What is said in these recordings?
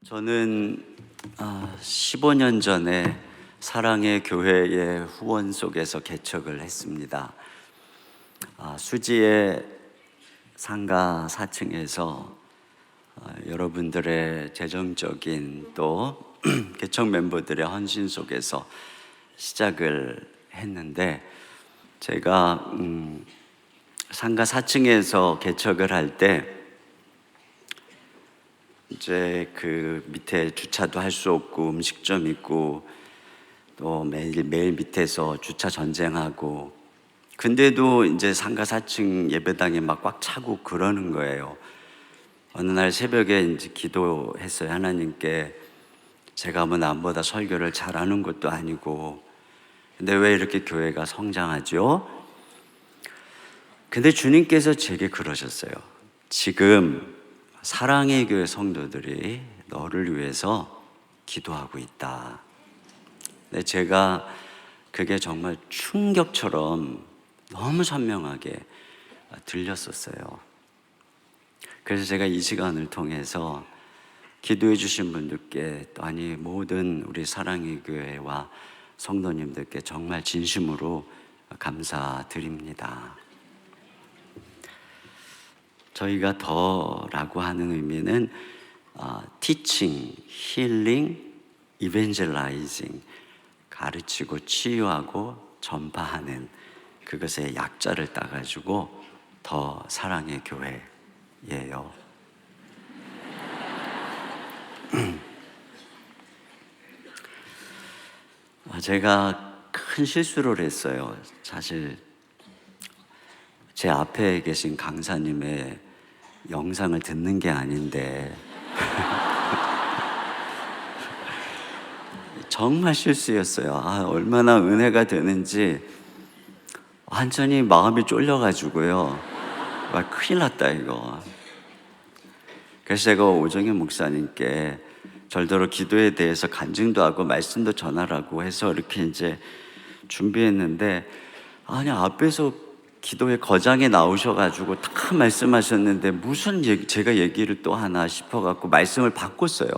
저는 15년 전에 사랑의 교회의 후원 속에서 개척을 했습니다. 수지의 상가 4층에서 여러분들의 재정적인 또 개척 멤버들의 헌신 속에서 시작을 했는데, 제가 상가 4층에서 개척을 할 때 이제 그 밑에 주차도 할 수 없고 음식점 있고 또 매일 밑에서 주차 전쟁하고, 근데도 이제 상가 4층 예배당에 막 꽉 차고 그러는 거예요. 어느 날 새벽에 이제 기도했어요. 하나님께, 제가 뭐 남보다 설교를 잘하는 것도 아니고 근데 왜 이렇게 교회가 성장하죠? 근데 주님께서 제게 그러셨어요. 지금 사랑의 교회 성도들이 너를 위해서 기도하고 있다. 근데 제가 그게 정말 충격처럼 너무 선명하게 들렸었어요. 그래서 제가 이 시간을 통해서 기도해 주신 분들께, 또 아니 모든 우리 사랑의 교회와 성도님들께 정말 진심으로 감사드립니다. 저희가 더라고 하는 의미는 teaching, healing, evangelizing, 가르치고 치유하고 전파하는 그것의 약자를 따가지고 더 사랑의 교회예요. 제가 큰 실수를 했어요. 사실 제 앞에 계신 강사님의 영상을 듣는 게 아닌데 정말 실수였어요. 얼마나 은혜가 되는지 완전히 마음이 쫄려가지고요. 큰일 났다 이거. 그래서 제가 오정현 목사님께 절대로 기도에 대해서 간증도 하고 말씀도 전하라고 해서 이렇게 이제 준비했는데, 아니 앞에서 기도의 거장에 나오셔가지고 다 말씀하셨는데 무슨 제가 얘기를 또 하나 싶어갖고 말씀을 바꿨어요.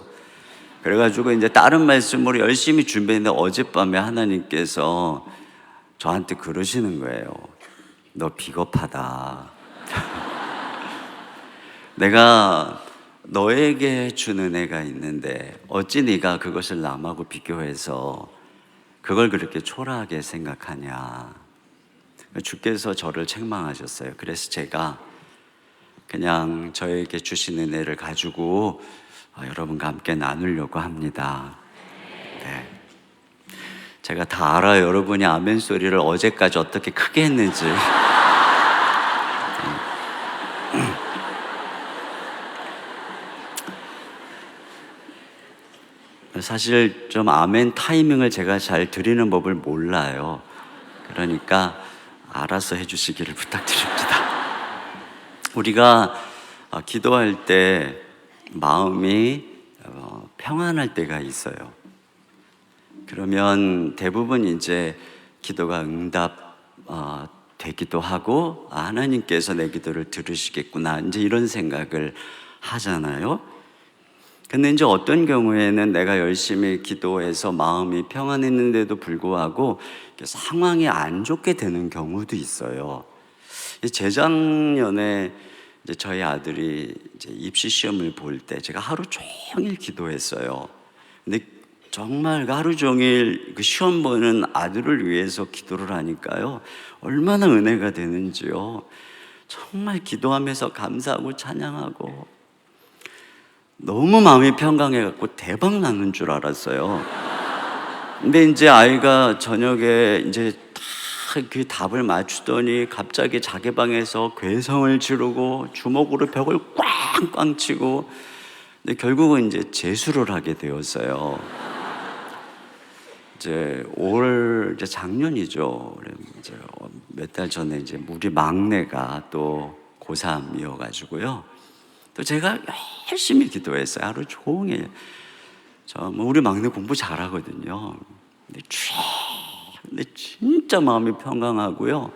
그래가지고 이제 다른 말씀으로 열심히 준비했는데 어젯밤에 하나님께서 저한테 그러시는 거예요. 너 비겁하다. 내가 너에게 준 은혜가 있는데 어찌 네가 그것을 남하고 비교해서 그걸 그렇게 초라하게 생각하냐. 주께서 저를 책망하셨어요. 그래서 제가 그냥 저에게 주신 은혜를 가지고 여러분과 함께 나누려고 합니다. 네. 제가 다 알아요. 여러분이 아멘 소리를 어제까지 어떻게 크게 했는지. 사실 좀 아멘 타이밍을 제가 잘 드리는 법을 몰라요. 그러니까 알아서 해주시기를 부탁드립니다. 우리가 기도할 때 마음이 평안할 때가 있어요. 그러면 대부분 이제 기도가 응답 되기도 하고, 하나님께서 내 기도를 들으시겠구나, 이제 이런 생각을 하잖아요. 근데 이제 어떤 경우에는 내가 열심히 기도해서 마음이 평안했는데도 불구하고 상황이 안 좋게 되는 경우도 있어요. 재작년에 이제 저희 아들이 이제 입시 시험을 볼 때 제가 하루 종일 기도했어요. 근데 정말 하루 종일 그 시험 보는 아들을 위해서 기도를 하니까요, 얼마나 은혜가 되는지요. 정말 기도하면서 감사하고 찬양하고 너무 마음이 평강해갖고 대박 나는 줄 알았어요. 근데 이제 아이가 저녁에 이제 다 그 답을 맞추더니 갑자기 자기 방에서 괴성을 지르고 주먹으로 벽을 꽝꽝 치고, 근데 결국은 이제 재수를 하게 되었어요. 이제 이제 작년이죠. 이제 몇 달 전에 이제 우리 막내가 또 고3이어가지고요. 또 제가 열심히 기도했어요. 하루 종일. 우리 막내 공부 잘하거든요. 근데 진짜 마음이 평강하고요.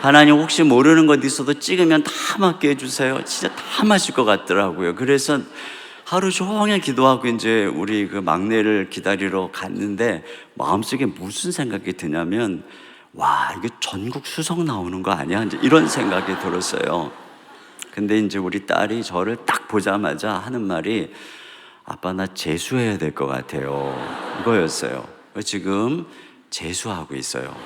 하나님 혹시 모르는 것 있어도 찍으면 다 맞게 해주세요. 진짜 다 맞을 것 같더라고요. 그래서 하루 종일 기도하고 이제 우리 그 막내를 기다리러 갔는데 마음속에 무슨 생각이 드냐면, 와, 이게 전국 수석 나오는 거 아니야? 이제 이런 생각이 들었어요. 근데 이제 우리 딸이 저를 딱 보자마자 하는 말이, 아빠 나 재수해야 될 것 같아요, 이거였어요. 지금 재수하고 있어요.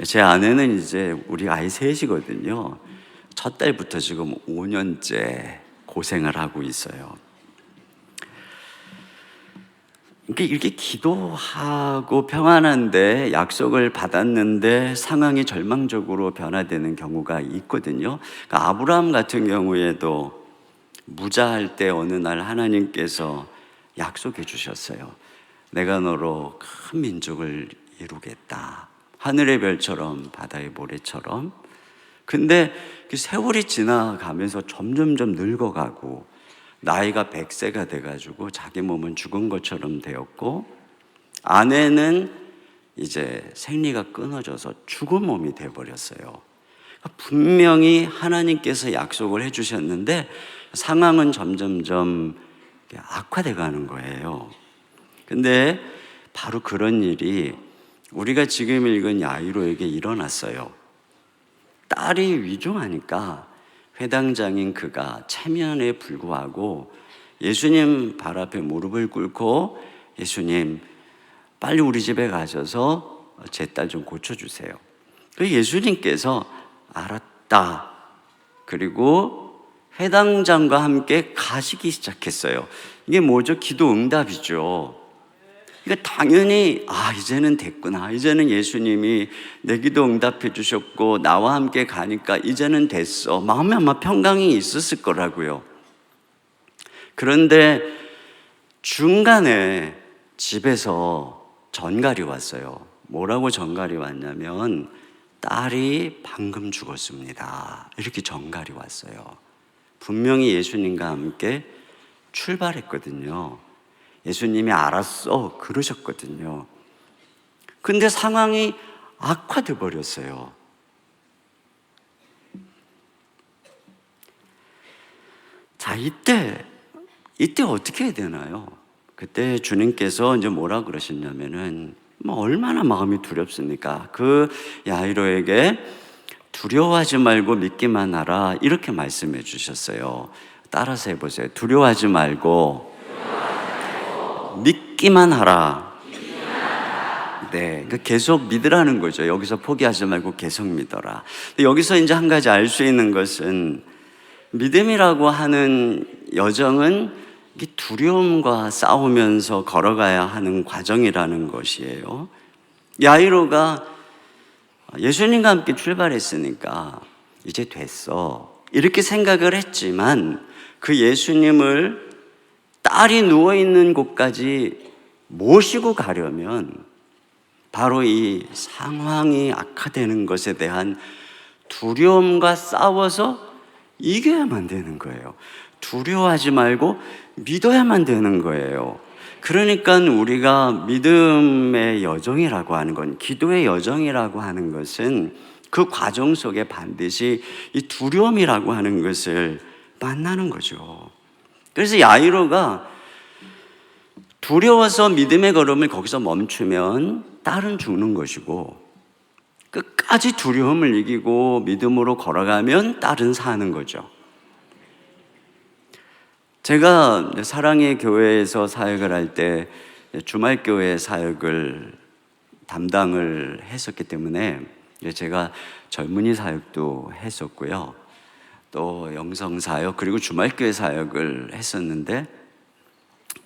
제 아내는 이제 우리 아이 셋이거든요. 첫 달부터 지금 5년째 고생을 하고 있어요. 그러니까 이렇게 기도하고 평안한데 약속을 받았는데 상황이 절망적으로 변화되는 경우가 있거든요. 그러니까 아브라함 같은 경우에도 무자할 때 어느 날 하나님께서 약속해 주셨어요. 내가 너로 큰 민족을 이루겠다. 하늘의 별처럼 바다의 모래처럼. 근데 그 세월이 지나가면서 점점점 늙어가고 나이가 100세가 돼가지고 자기 몸은 죽은 것처럼 되었고, 아내는 이제 생리가 끊어져서 죽은 몸이 돼버렸어요. 분명히 하나님께서 약속을 해주셨는데 상황은 점점점 악화돼 가는 거예요. 근데 바로 그런 일이 우리가 지금 읽은 야이로에게 일어났어요. 딸이 위중하니까 회당장인 그가 체면에 불구하고 예수님 발 앞에 무릎을 꿇고, 예수님 빨리 우리 집에 가셔서 제 딸 좀 고쳐주세요. 그래서 예수님께서 알았다. 그리고 회당장과 함께 가시기 시작했어요. 이게 뭐죠? 기도 응답이죠. 그러니까 당연히 이제는 됐구나. 이제는 예수님이 내 기도 응답해 주셨고 나와 함께 가니까 이제는 됐어. 마음에 아마 평강이 있었을 거라고요. 그런데 중간에 집에서 전갈이 왔어요. 뭐라고 전갈이 왔냐면, 딸이 방금 죽었습니다, 이렇게 전갈이 왔어요. 분명히 예수님과 함께 출발했거든요. 예수님이 알았어 그러셨거든요. 근데 상황이 악화돼 버렸어요. 자, 이때 어떻게 해야 되나요? 그때 주님께서 이제 뭐라 그러셨냐면은, 얼마나 마음이 두렵습니까? 그 야이로에게 두려워하지 말고 믿기만 하라, 이렇게 말씀해 주셨어요. 따라서 해보세요. 두려워하지 말고 믿기만 하라. 네, 계속 믿으라는 거죠. 여기서 포기하지 말고 계속 믿어라. 여기서 이제 한 가지 알 수 있는 것은, 믿음이라고 하는 여정은 두려움과 싸우면서 걸어가야 하는 과정이라는 것이에요. 야이로가 예수님과 함께 출발했으니까 이제 됐어, 이렇게 생각을 했지만, 그 예수님을 딸이 누워있는 곳까지 모시고 가려면 바로 이 상황이 악화되는 것에 대한 두려움과 싸워서 이겨야만 되는 거예요. 두려워하지 말고 믿어야만 되는 거예요. 그러니까 우리가 믿음의 여정이라고 하는 건, 기도의 여정이라고 하는 것은 그 과정 속에 반드시 이 두려움이라고 하는 것을 만나는 거죠. 그래서 야이로가 두려워서 믿음의 걸음을 거기서 멈추면 딸은 죽는 것이고, 끝까지 두려움을 이기고 믿음으로 걸어가면 딸은 사는 거죠. 제가 사랑의 교회에서 사역을 할 때 주말교회 사역을 담당을 했었기 때문에 제가 젊은이 사역도 했었고요, 또 영성 사역, 그리고 주말교회 사역을 했었는데,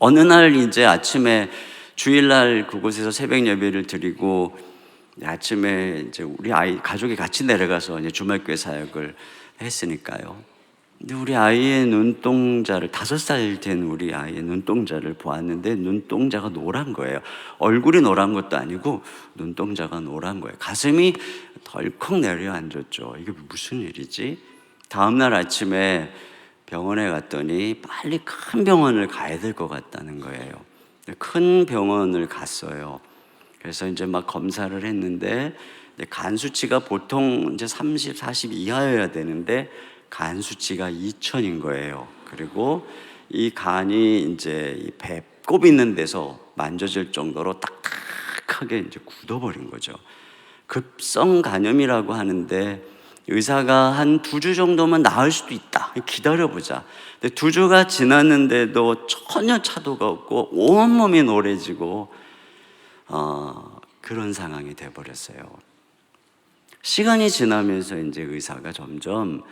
어느 날 이제 아침에 주일날 그곳에서 새벽 예배를 드리고 아침에 이제 우리 아이 가족이 같이 내려가서 이제 주말교회 사역을 했으니까요. 근데 우리 아이의 눈동자를, 5살 된 우리 아이의 눈동자를 보았는데 눈동자가 노란 거예요. 얼굴이 노란 것도 아니고 눈동자가 노란 거예요. 가슴이 덜컥 내려앉았죠. 이게 무슨 일이지? 다음날 아침에 병원에 갔더니 빨리 큰 병원을 가야 될 것 같다는 거예요. 큰 병원을 갔어요. 그래서 이제 막 검사를 했는데 간 수치가 보통 이제 30, 40 이하여야 되는데 간 수치가 2,000인 거예요. 그리고 이 간이 이제 이 배꼽 있는 데서 만져질 정도로 딱딱하게 이제 굳어버린 거죠. 급성 간염이라고 하는데 의사가 한 2주 정도면 나을 수도 있다. 기다려보자. 근데 2주가 지났는데도 전혀 차도가 없고 온몸이 노래지고 그런 상황이 돼버렸어요. 시간이 지나면서 이제 의사가 점점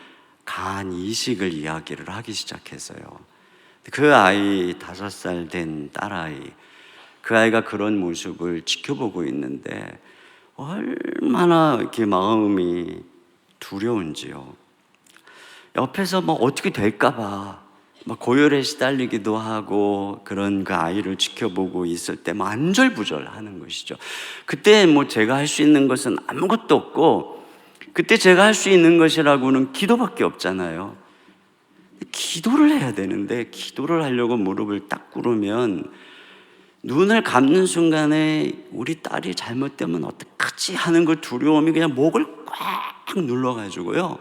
간 이식을 이야기를 하기 시작했어요. 그 아이 5살 된 딸아이, 그 아이가 그런 모습을 지켜보고 있는데 얼마나 이렇게 마음이 두려운지요. 옆에서 뭐 어떻게 될까봐 막 고열에 시달리기도 하고 그런 그 아이를 지켜보고 있을 때 막 안절부절하는 것이죠. 그때 뭐 제가 할 수 있는 것은 아무것도 없고, 그때 제가 할 수 있는 것이라고는 기도밖에 없잖아요. 기도를 해야 되는데 기도를 하려고 무릎을 딱 꿇으면 눈을 감는 순간에 우리 딸이 잘못되면 어떡하지 하는 그 두려움이 그냥 목을 꽉 눌러가지고요,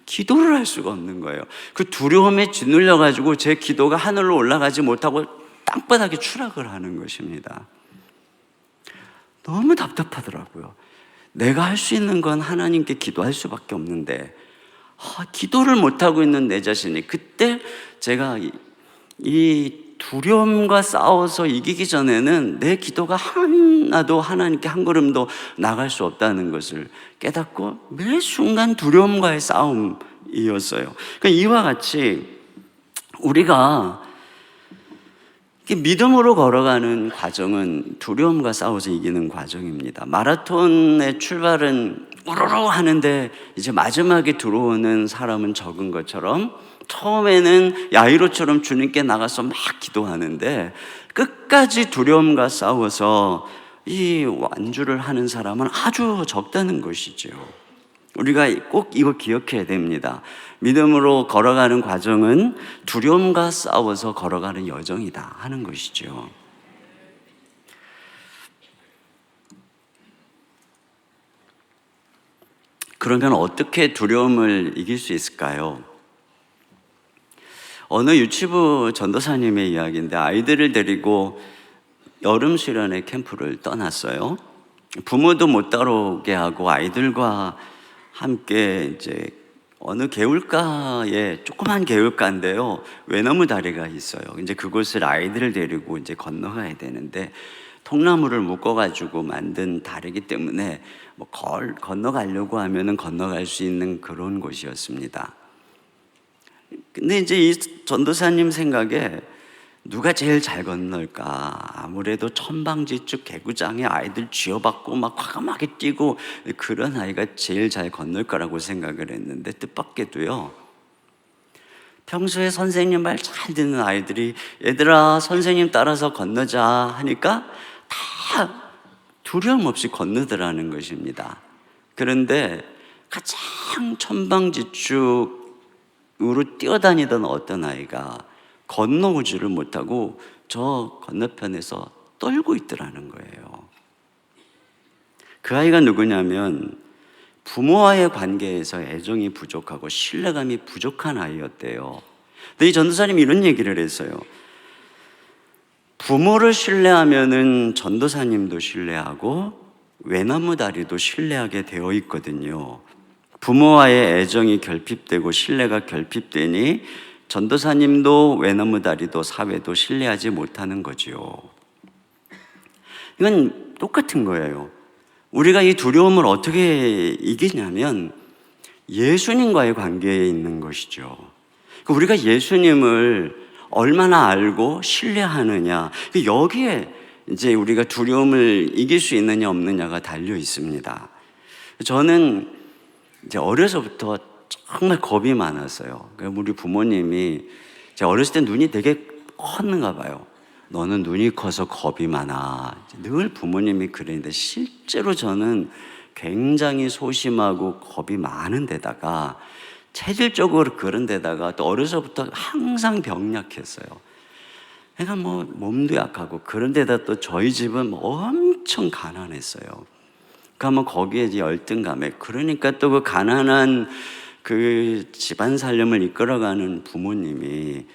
기도를 할 수가 없는 거예요. 그 두려움에 짓눌려가지고 제 기도가 하늘로 올라가지 못하고 땅바닥에 추락을 하는 것입니다. 너무 답답하더라고요. 내가 할 수 있는 건 하나님께 기도할 수밖에 없는데 기도를 못하고 있는 내 자신이, 그때 제가 이 두려움과 싸워서 이기기 전에는 내 기도가 하나도 하나님께 한 걸음도 나갈 수 없다는 것을 깨닫고 매 순간 두려움과의 싸움이었어요. 그러니까 이와 같이 우리가 믿음으로 걸어가는 과정은 두려움과 싸워서 이기는 과정입니다. 마라톤의 출발은 우르르 하는데 이제 마지막에 들어오는 사람은 적은 것처럼 처음에는 야이로처럼 주님께 나가서 막 기도하는데 끝까지 두려움과 싸워서 이 완주를 하는 사람은 아주 적다는 것이죠. 우리가 꼭 이거 기억해야 됩니다. 믿음으로 걸어가는 과정은 두려움과 싸워서 걸어가는 여정이다 하는 것이죠. 그러면 어떻게 두려움을 이길 수 있을까요? 어느 유치부 전도사님의 이야기인데, 아이들을 데리고 여름 수련회 캠프를 떠났어요. 부모도 못 따라오게 하고 아이들과 함께 이제 어느 개울가에, 조그만 개울가인데요, 외나무 다리가 있어요. 이제 그곳을 아이들을 데리고 이제 건너가야 되는데 통나무를 묶어가지고 만든 다리기 때문에 뭐 건너가려고 하면은 건너갈 수 있는 그런 곳이었습니다. 근데 이제 이 전도사님 생각에 누가 제일 잘 건널까? 아무래도 천방지축 개구장에 아이들 쥐어받고 막 과감하게 뛰고 그런 아이가 제일 잘 건널 거라고 생각을 했는데, 뜻밖에도요, 평소에 선생님 말 잘 듣는 아이들이 얘들아 선생님 따라서 건너자 하니까 다 두려움 없이 건너더라는 것입니다. 그런데 가장 천방지축으로 뛰어다니던 어떤 아이가 건너오지를 못하고 저 건너편에서 떨고 있더라는 거예요. 그 아이가 누구냐면 부모와의 관계에서 애정이 부족하고 신뢰감이 부족한 아이였대요. 근데 이 전도사님이 이런 얘기를 했어요. 부모를 신뢰하면은 전도사님도 신뢰하고 외나무 다리도 신뢰하게 되어 있거든요. 부모와의 애정이 결핍되고 신뢰가 결핍되니 전도사님도 외나무 다리도 사회도 신뢰하지 못하는 거지요. 이건 똑같은 거예요. 우리가 이 두려움을 어떻게 이기냐면 예수님과의 관계에 있는 것이죠. 우리가 예수님을 얼마나 알고 신뢰하느냐, 여기에 이제 우리가 두려움을 이길 수 있느냐 없느냐가 달려 있습니다. 저는 이제 어려서부터 정말 겁이 많았어요. 우리 부모님이 제가 어렸을 때 눈이 되게 컸는가 봐요. 너는 눈이 커서 겁이 많아. 늘 부모님이 그랬는데 실제로 저는 굉장히 소심하고 겁이 많은 데다가 체질적으로 그런 데다가 또 어려서부터 항상 병약했어요. 그러니까 뭐 몸도 약하고, 그런 데다 또 저희 집은 뭐 엄청 가난했어요. 그러니까 뭐 거기에 이제 열등감에, 그러니까 또 그 가난한 그 집안 살림을 이끌어가는 부모님이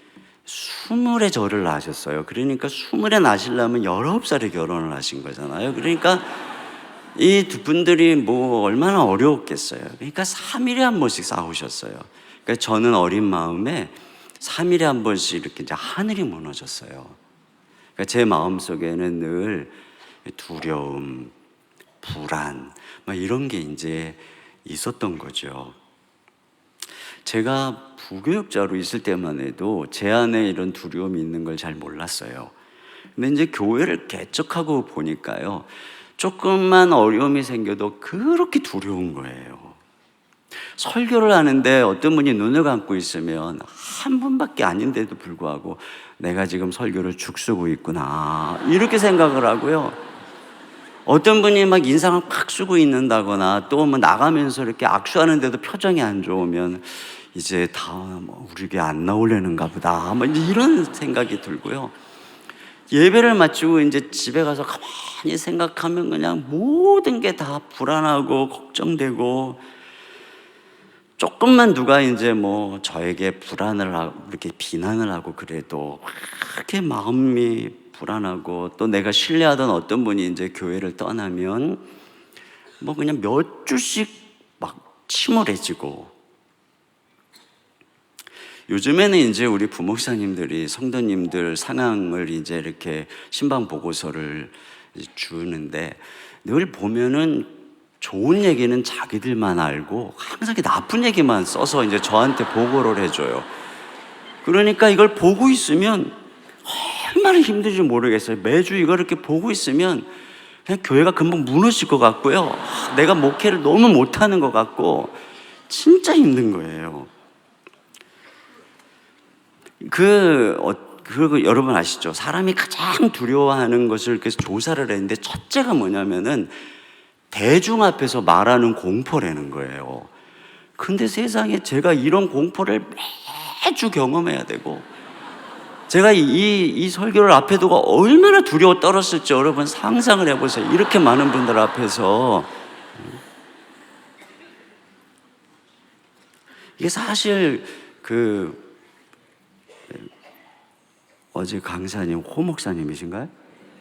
20에 저를 낳으셨어요. 그러니까 20에 낳으시려면 19살에 결혼을 하신 거잖아요. 그러니까 이 두 분들이 뭐 얼마나 어려웠겠어요. 그러니까 3일에 한 번씩 싸우셨어요. 그러니까 저는 어린 마음에 3일에 한 번씩 이렇게 이제 하늘이 무너졌어요. 그러니까 제 마음속에는 늘 두려움, 불안, 막 이런 게 이제 있었던 거죠. 제가 부교육자로 있을 때만 해도 제 안에 이런 두려움이 있는 걸 잘 몰랐어요. 근데 이제 교회를 개척하고 보니까요, 조금만 어려움이 생겨도 그렇게 두려운 거예요. 설교를 하는데 어떤 분이 눈을 감고 있으면 한 분밖에 아닌데도 불구하고 내가 지금 설교를 죽쓰고 있구나, 이렇게 생각을 하고요. 어떤 분이 막 인상을 팍 쓰고 있는다거나 또 뭐 나가면서 이렇게 악수하는데도 표정이 안 좋으면 이제 다 우리 교회 안 나오려는가 보다, 뭐 이런 생각이 들고요. 예배를 마치고 이제 집에 가서 가만히 생각하면 그냥 모든 게 다 불안하고 걱정되고, 조금만 누가 이제 뭐 저에게 불안을 하고 이렇게 비난을 하고 그래도 그렇게 마음이 불안하고, 또 내가 신뢰하던 어떤 분이 이제 교회를 떠나면 뭐 그냥 몇 주씩 막 침울해지고. 요즘에는 이제 우리 부목사님들이 성도님들 상황을 이제 이렇게 신방 보고서를 주는데, 늘 보면은 좋은 얘기는 자기들만 알고 항상 나쁜 얘기만 써서 이제 저한테 보고를 해줘요. 그러니까 이걸 보고 있으면 얼마나 힘든지 모르겠어요. 매주 이걸 이렇게 보고 있으면 그냥 교회가 금방 무너질 것 같고요, 내가 목회를 너무 못하는 것 같고 진짜 힘든 거예요. 그리고 여러분 아시죠? 사람이 가장 두려워하는 것을 이렇게 조사를 했는데, 첫째가 뭐냐면은 대중 앞에서 말하는 공포라는 거예요. 근데 세상에 제가 이런 공포를 매주 경험해야 되고, 제가 이 설교를 앞에 두고 얼마나 두려워 떨었을지 여러분 상상을 해보세요. 이렇게 많은 분들 앞에서. 이게 사실 어제 강사님 호 목사님이신가요?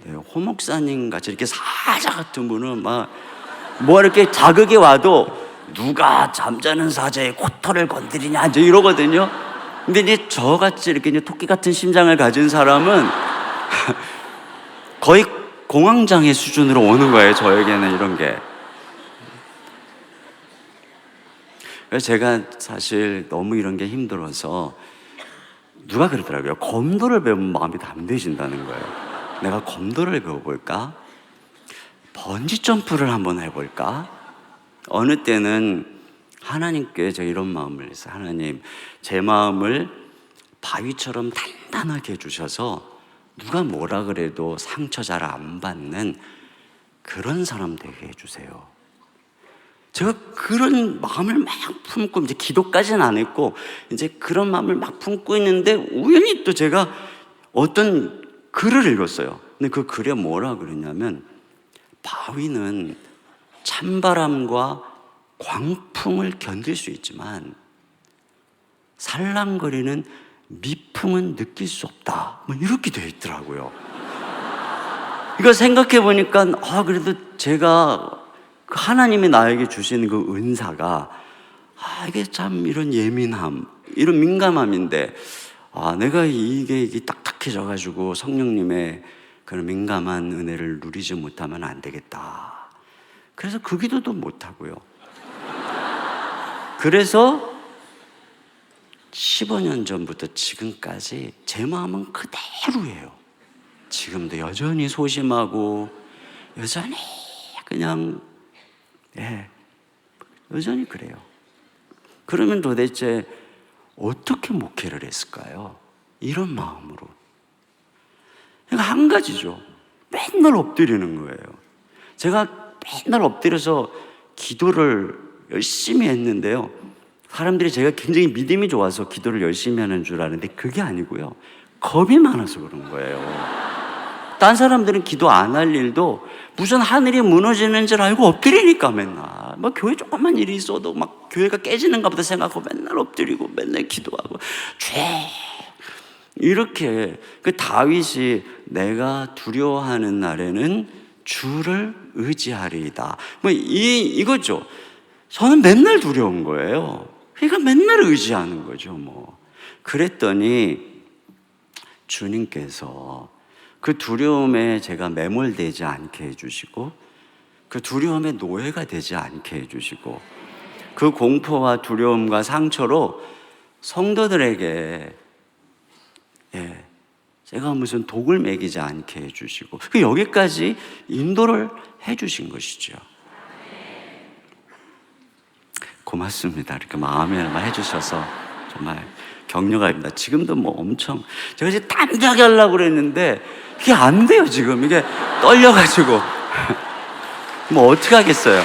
네, 호 목사님 같이 이렇게 사자 같은 분은 막 뭐 이렇게 자극이 와도 누가 잠자는 사자의 코털을 건드리냐 이제 이러거든요. 근데 이제 저같이 이렇게 이제 토끼 같은 심장을 가진 사람은 거의 공황장애 수준으로 오는 거예요, 저에게는 이런 게. 그래서 제가 사실 너무 이런 게 힘들어서, 누가 그러더라고요. 검도를 배우면 마음이 담대해진다는 거예요. 내가 검도를 배워볼까? 번지 점프를 한번 해볼까? 어느 때는 하나님께 제가 이런 마음을 했어요. 하나님, 제 마음을 바위처럼 단단하게 해주셔서 누가 뭐라 그래도 상처 잘 안 받는 그런 사람 되게 해주세요. 제가 그런 마음을 막 품고, 이제 기도까지는 안 했고 이제 그런 마음을 막 품고 있는데, 우연히 또 제가 어떤 글을 읽었어요. 근데 그 글에 뭐라 그랬냐면, 바위는 찬바람과 광풍을 견딜 수 있지만 살랑거리는 미풍은 느낄 수 없다, 뭐 이렇게 되어 있더라고요. 이거 생각해 보니까 그래도 제가 하나님이 나에게 주신 그 은사가 이게 참 이런 예민함, 이런 민감함인데, 내가 이게 딱딱해져 가지고 성령님의 그런 민감한 은혜를 누리지 못하면 안 되겠다. 그래서 그 기도도 못 하고요. 그래서 15년 전부터 지금까지 제 마음은 그대로예요. 지금도 여전히 소심하고 여전히 그냥 여전히 그래요. 그러면 도대체 어떻게 목회를 했을까요? 이런 마음으로. 그러니까 한 가지죠. 맨날 엎드리는 거예요. 제가 맨날 엎드려서 기도를 열심히 했는데요, 사람들이 제가 굉장히 믿음이 좋아서 기도를 열심히 하는 줄 아는데 그게 아니고요, 겁이 많아서 그런 거예요. 딴 사람들은 기도 안 할 일도 무슨 하늘이 무너지는 줄 알고 엎드리니까 맨날. 뭐 교회 조금만 일이 있어도 막 교회가 깨지는가 보다 생각하고 맨날 엎드리고 맨날 기도하고 이렇게 그 다윗이 내가 두려워하는 날에는 주를 의지하리이다. 뭐 이거죠. 저는 맨날 두려운 거예요. 그러니까 맨날 의지하는 거죠. 뭐 그랬더니 주님께서 그 두려움에 제가 매몰되지 않게 해주시고 그 두려움의 노예가 되지 않게 해주시고 그 공포와 두려움과 상처로 성도들에게 제가 무슨 독을 먹이지 않게 해주시고 그 여기까지 인도를 해주신 것이죠. 고맙습니다. 이렇게 마음에 해주셔서 정말 격려가입니다. 지금도 뭐 엄청 제가 이제 담대하게 하려고 그랬는데 그게 안 돼요. 지금 이게 떨려가지고 뭐 어떻게 하겠어요.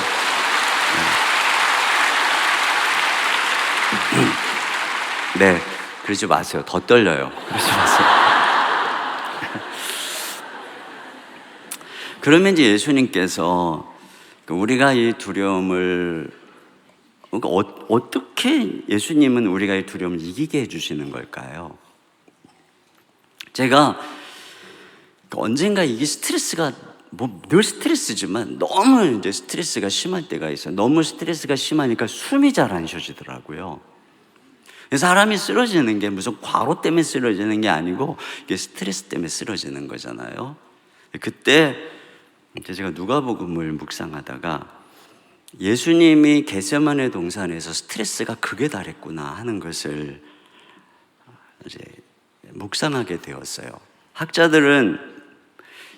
네, 그러지 마세요. 더 떨려요. 그러지 마세요. 그러면 이제 예수님께서 우리가 이 두려움을 그러니까 어떻게 예수님은 우리가 이 두려움을 이기게 해주시는 걸까요? 제가 언젠가 이게 스트레스가 뭐 늘 스트레스지만 너무 이제 스트레스가 심할 때가 있어요. 너무 스트레스가 심하니까 숨이 잘 안 쉬어지더라고요. 사람이 쓰러지는 게 무슨 과로 때문에 쓰러지는 게 아니고 이게 스트레스 때문에 쓰러지는 거잖아요. 그때 제가 누가복음을 묵상하다가 예수님이 겟세마네 동산에서 스트레스가 극에 달했구나 하는 것을 이제 묵상하게 되었어요. 학자들은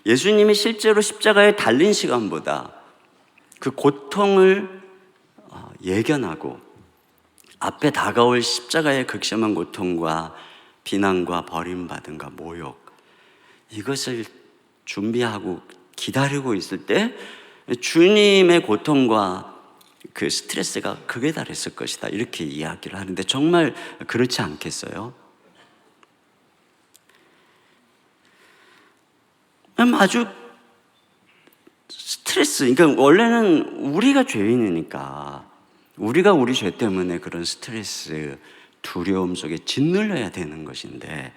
예수님이 실제로 십자가에 달린 시간보다 그 고통을 예견하고 앞에 다가올 십자가의 극심한 고통과 비난과 버림받음과 모욕 이것을 준비하고 기다리고 있을 때 주님의 고통과 그 스트레스가 극에 달했을 것이다 이렇게 이야기를 하는데 정말 그렇지 않겠어요? 아주 스트레스, 그러니까 원래는 우리가 죄인이니까 우리가 우리 죄 때문에 그런 스트레스, 두려움 속에 짓눌려야 되는 것인데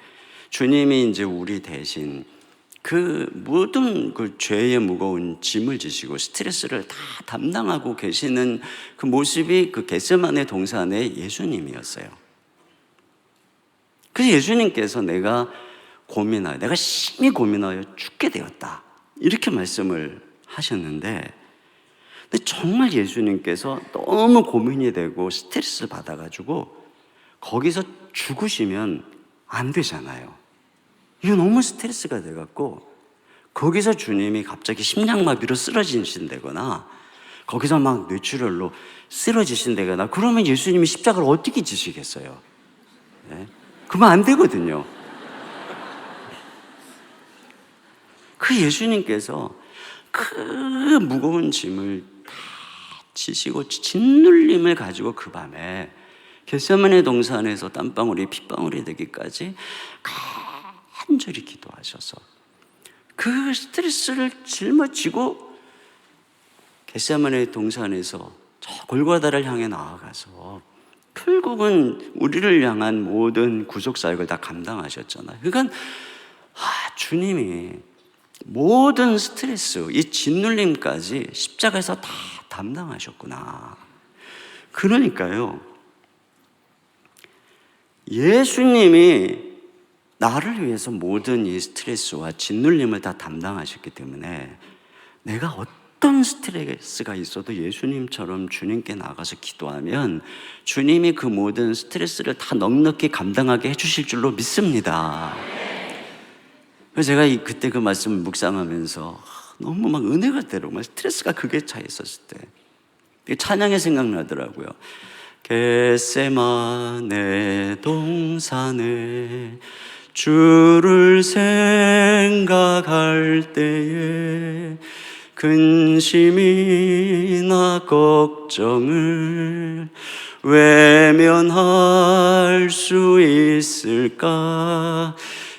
주님이 이제 우리 대신 그 모든 그 죄의 무거운 짐을 지시고 스트레스를 다 담당하고 계시는 그 모습이 그 겟세마네 동산의 예수님이었어요. 그래서 예수님께서 내가 심히 고민하여 죽게 되었다 이렇게 말씀을 하셨는데 근데 정말 예수님께서 너무 고민이 되고 스트레스를 받아가지고 거기서 죽으시면 안 되잖아요. 이거 너무 스트레스가 돼갖고 거기서 주님이 갑자기 심장마비로 쓰러지신다거나 거기서 막 뇌출혈로 쓰러지신다거나 그러면 예수님이 십자가를 어떻게 지시겠어요? 네? 그러면 안 되거든요. 그 예수님께서 그 무거운 짐을 다 지시고 짓눌림을 가지고 그 밤에 겟세마네 동산에서 땀방울이 핏방울이 되기까지 간절히 기도하셔서 그 스트레스를 짊어지고 겟세마네 동산에서 저 골고다를 향해 나아가서 결국은 우리를 향한 모든 구속사역을 다 감당하셨잖아요. 그러니까 주님이 모든 스트레스, 이 짓눌림까지 십자가에서 다 담당하셨구나. 그러니까요, 예수님이 나를 위해서 모든 이 스트레스와 짓눌림을 다 담당하셨기 때문에 내가 어떤 스트레스가 있어도 예수님처럼 주님께 나가서 기도하면 주님이 그 모든 스트레스를 다 넉넉히 감당하게 해주실 줄로 믿습니다. 그래서 제가 그때 그 말씀을 묵상하면서 너무 막 은혜가 되고 막 스트레스가 극에 차 있었을 때 찬양이 생각나더라고요. 겟세마네 동산에 주를 생각할 때에 근심이나 걱정을 외면할 수 있을까?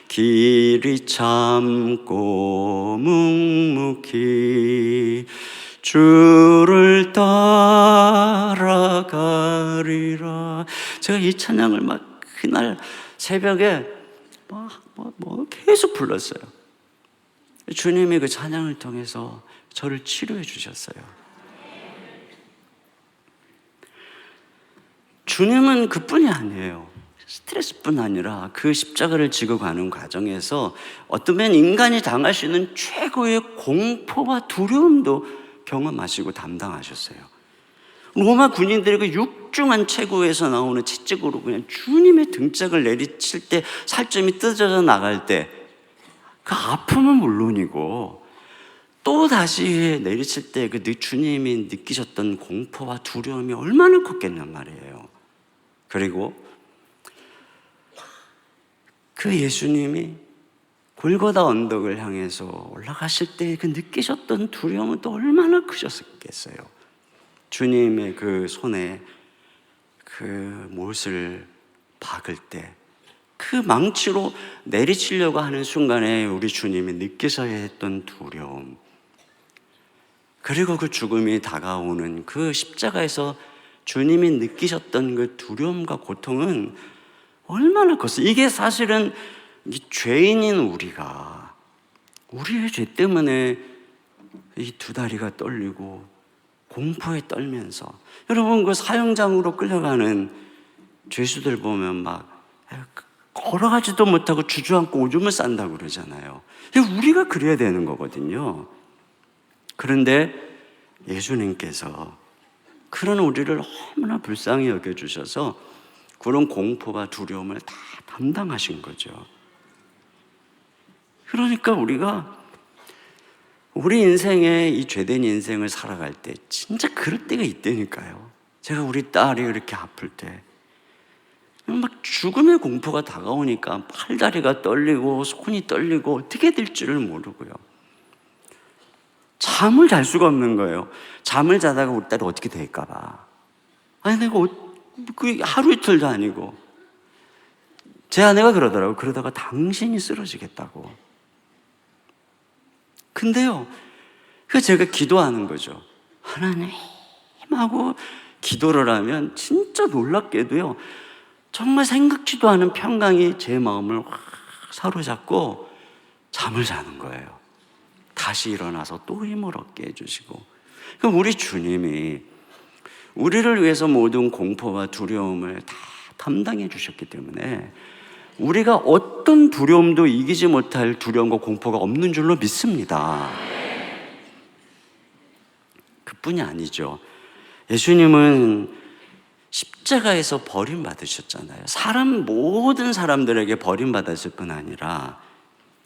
길이 참고 묵묵히 주를 따라가리라. 제가 이 찬양을 막 그날 새벽에 계속 불렀어요. 주님이 그 찬양을 통해서 저를 치료해 주셨어요. 주님은 그뿐이 아니에요. 스트레스뿐 아니라 그 십자가를 지고 가는 과정에서 어쩌면 인간이 당할 수 있는 최고의 공포와 두려움도 경험하시고 담당하셨어요. 로마 군인들이 그 육중한 체구에서 나오는 채찍으로 그냥 주님의 등짝을 내리칠 때 살점이 뜯어져 나갈 때 그 아픔은 물론이고 또 다시 내리칠 때 그 주님이 느끼셨던 공포와 두려움이 얼마나 컸겠냔 말이에요. 그리고 그 예수님이 골고다 언덕을 향해서 올라가실 때 그 느끼셨던 두려움은 또 얼마나 크셨겠어요. 주님의 그 손에 그 못을 박을 때 그 망치로 내리치려고 하는 순간에 우리 주님이 느끼셔야 했던 두려움, 그리고 그 죽음이 다가오는 그 십자가에서 주님이 느끼셨던 그 두려움과 고통은 얼마나 컸어요. 이게 사실은 이 죄인인 우리가 우리의 죄 때문에 이 두 다리가 떨리고 공포에 떨면서, 여러분 그 사형장으로 끌려가는 죄수들 보면 막 걸어가지도 못하고 주저앉고 오줌을 싼다고 그러잖아요. 우리가 그래야 되는 거거든요. 그런데 예수님께서 그런 우리를 너무나 불쌍히 여겨주셔서 그런 공포와 두려움을 다 담당하신 거죠. 그러니까 우리가 우리 인생에 이 죄된 인생을 살아갈 때 진짜 그럴 때가 있다니까요. 제가 우리 딸이 이렇게 아플 때 막 죽음의 공포가 다가오니까 팔다리가 떨리고 손이 떨리고 어떻게 될 줄을 모르고요. 잠을 잘 수가 없는 거예요. 잠을 자다가 우리 딸이 어떻게 될까 봐. 아니 내가 그 하루 이틀도 아니고 제 아내가 그러더라고요. 그러다가 당신이 쓰러지겠다고. 근데요, 그 제가 기도하는 거죠. 하나님 하고 기도를 하면 진짜 놀랍게도요, 정말 생각지도 않은 평강이 제 마음을 확 사로잡고 잠을 자는 거예요. 다시 일어나서 또 힘을 얻게 해주시고. 그럼 우리 주님이 우리를 위해서 모든 공포와 두려움을 다 담당해 주셨기 때문에 우리가 어떤 두려움도 이기지 못할 두려움과 공포가 없는 줄로 믿습니다. 그뿐이 아니죠. 예수님은 십자가에서 버림받으셨잖아요. 모든 사람들에게 버림받았을 뿐 아니라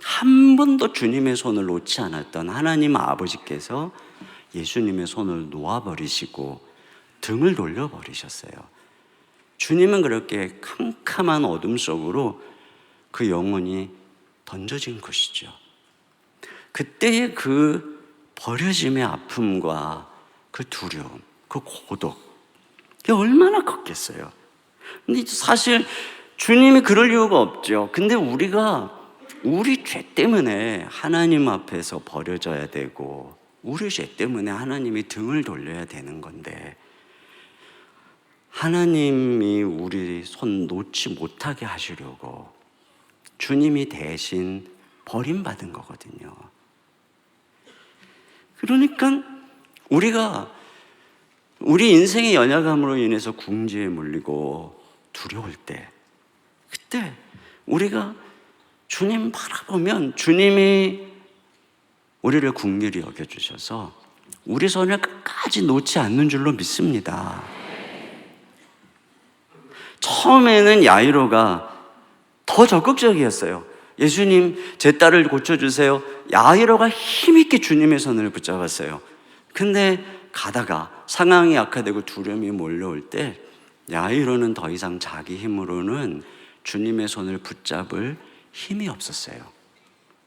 한 번도 주님의 손을 놓지 않았던 하나님 아버지께서 예수님의 손을 놓아버리시고 등을 돌려버리셨어요. 주님은 그렇게 캄캄한 어둠 속으로 그 영혼이 던져진 것이죠. 그때의 그 버려짐의 아픔과 그 두려움, 그 고독, 그게 얼마나 컸겠어요. 근데 사실 주님이 그럴 이유가 없죠. 근데 우리가 우리 죄 때문에 하나님 앞에서 버려져야 되고 우리 죄 때문에 하나님이 등을 돌려야 되는 건데, 하나님이 우리 손 놓지 못하게 하시려고 주님이 대신 버림받은 거거든요. 그러니까 우리가 우리 인생의 연약함으로 인해서 궁지에 물리고 두려울 때, 그때 우리가 주님 바라보면 주님이 우리를 긍휼히 여겨주셔서 우리 손을 끝까지 놓지 않는 줄로 믿습니다. 처음에는 야이로가 더 적극적이었어요. 예수님, 제 딸을 고쳐주세요. 야이로가 힘있게 주님의 손을 붙잡았어요. 근데 가다가 상황이 악화되고 두려움이 몰려올 때 야이로는 더 이상 자기 힘으로는 주님의 손을 붙잡을 힘이 없었어요.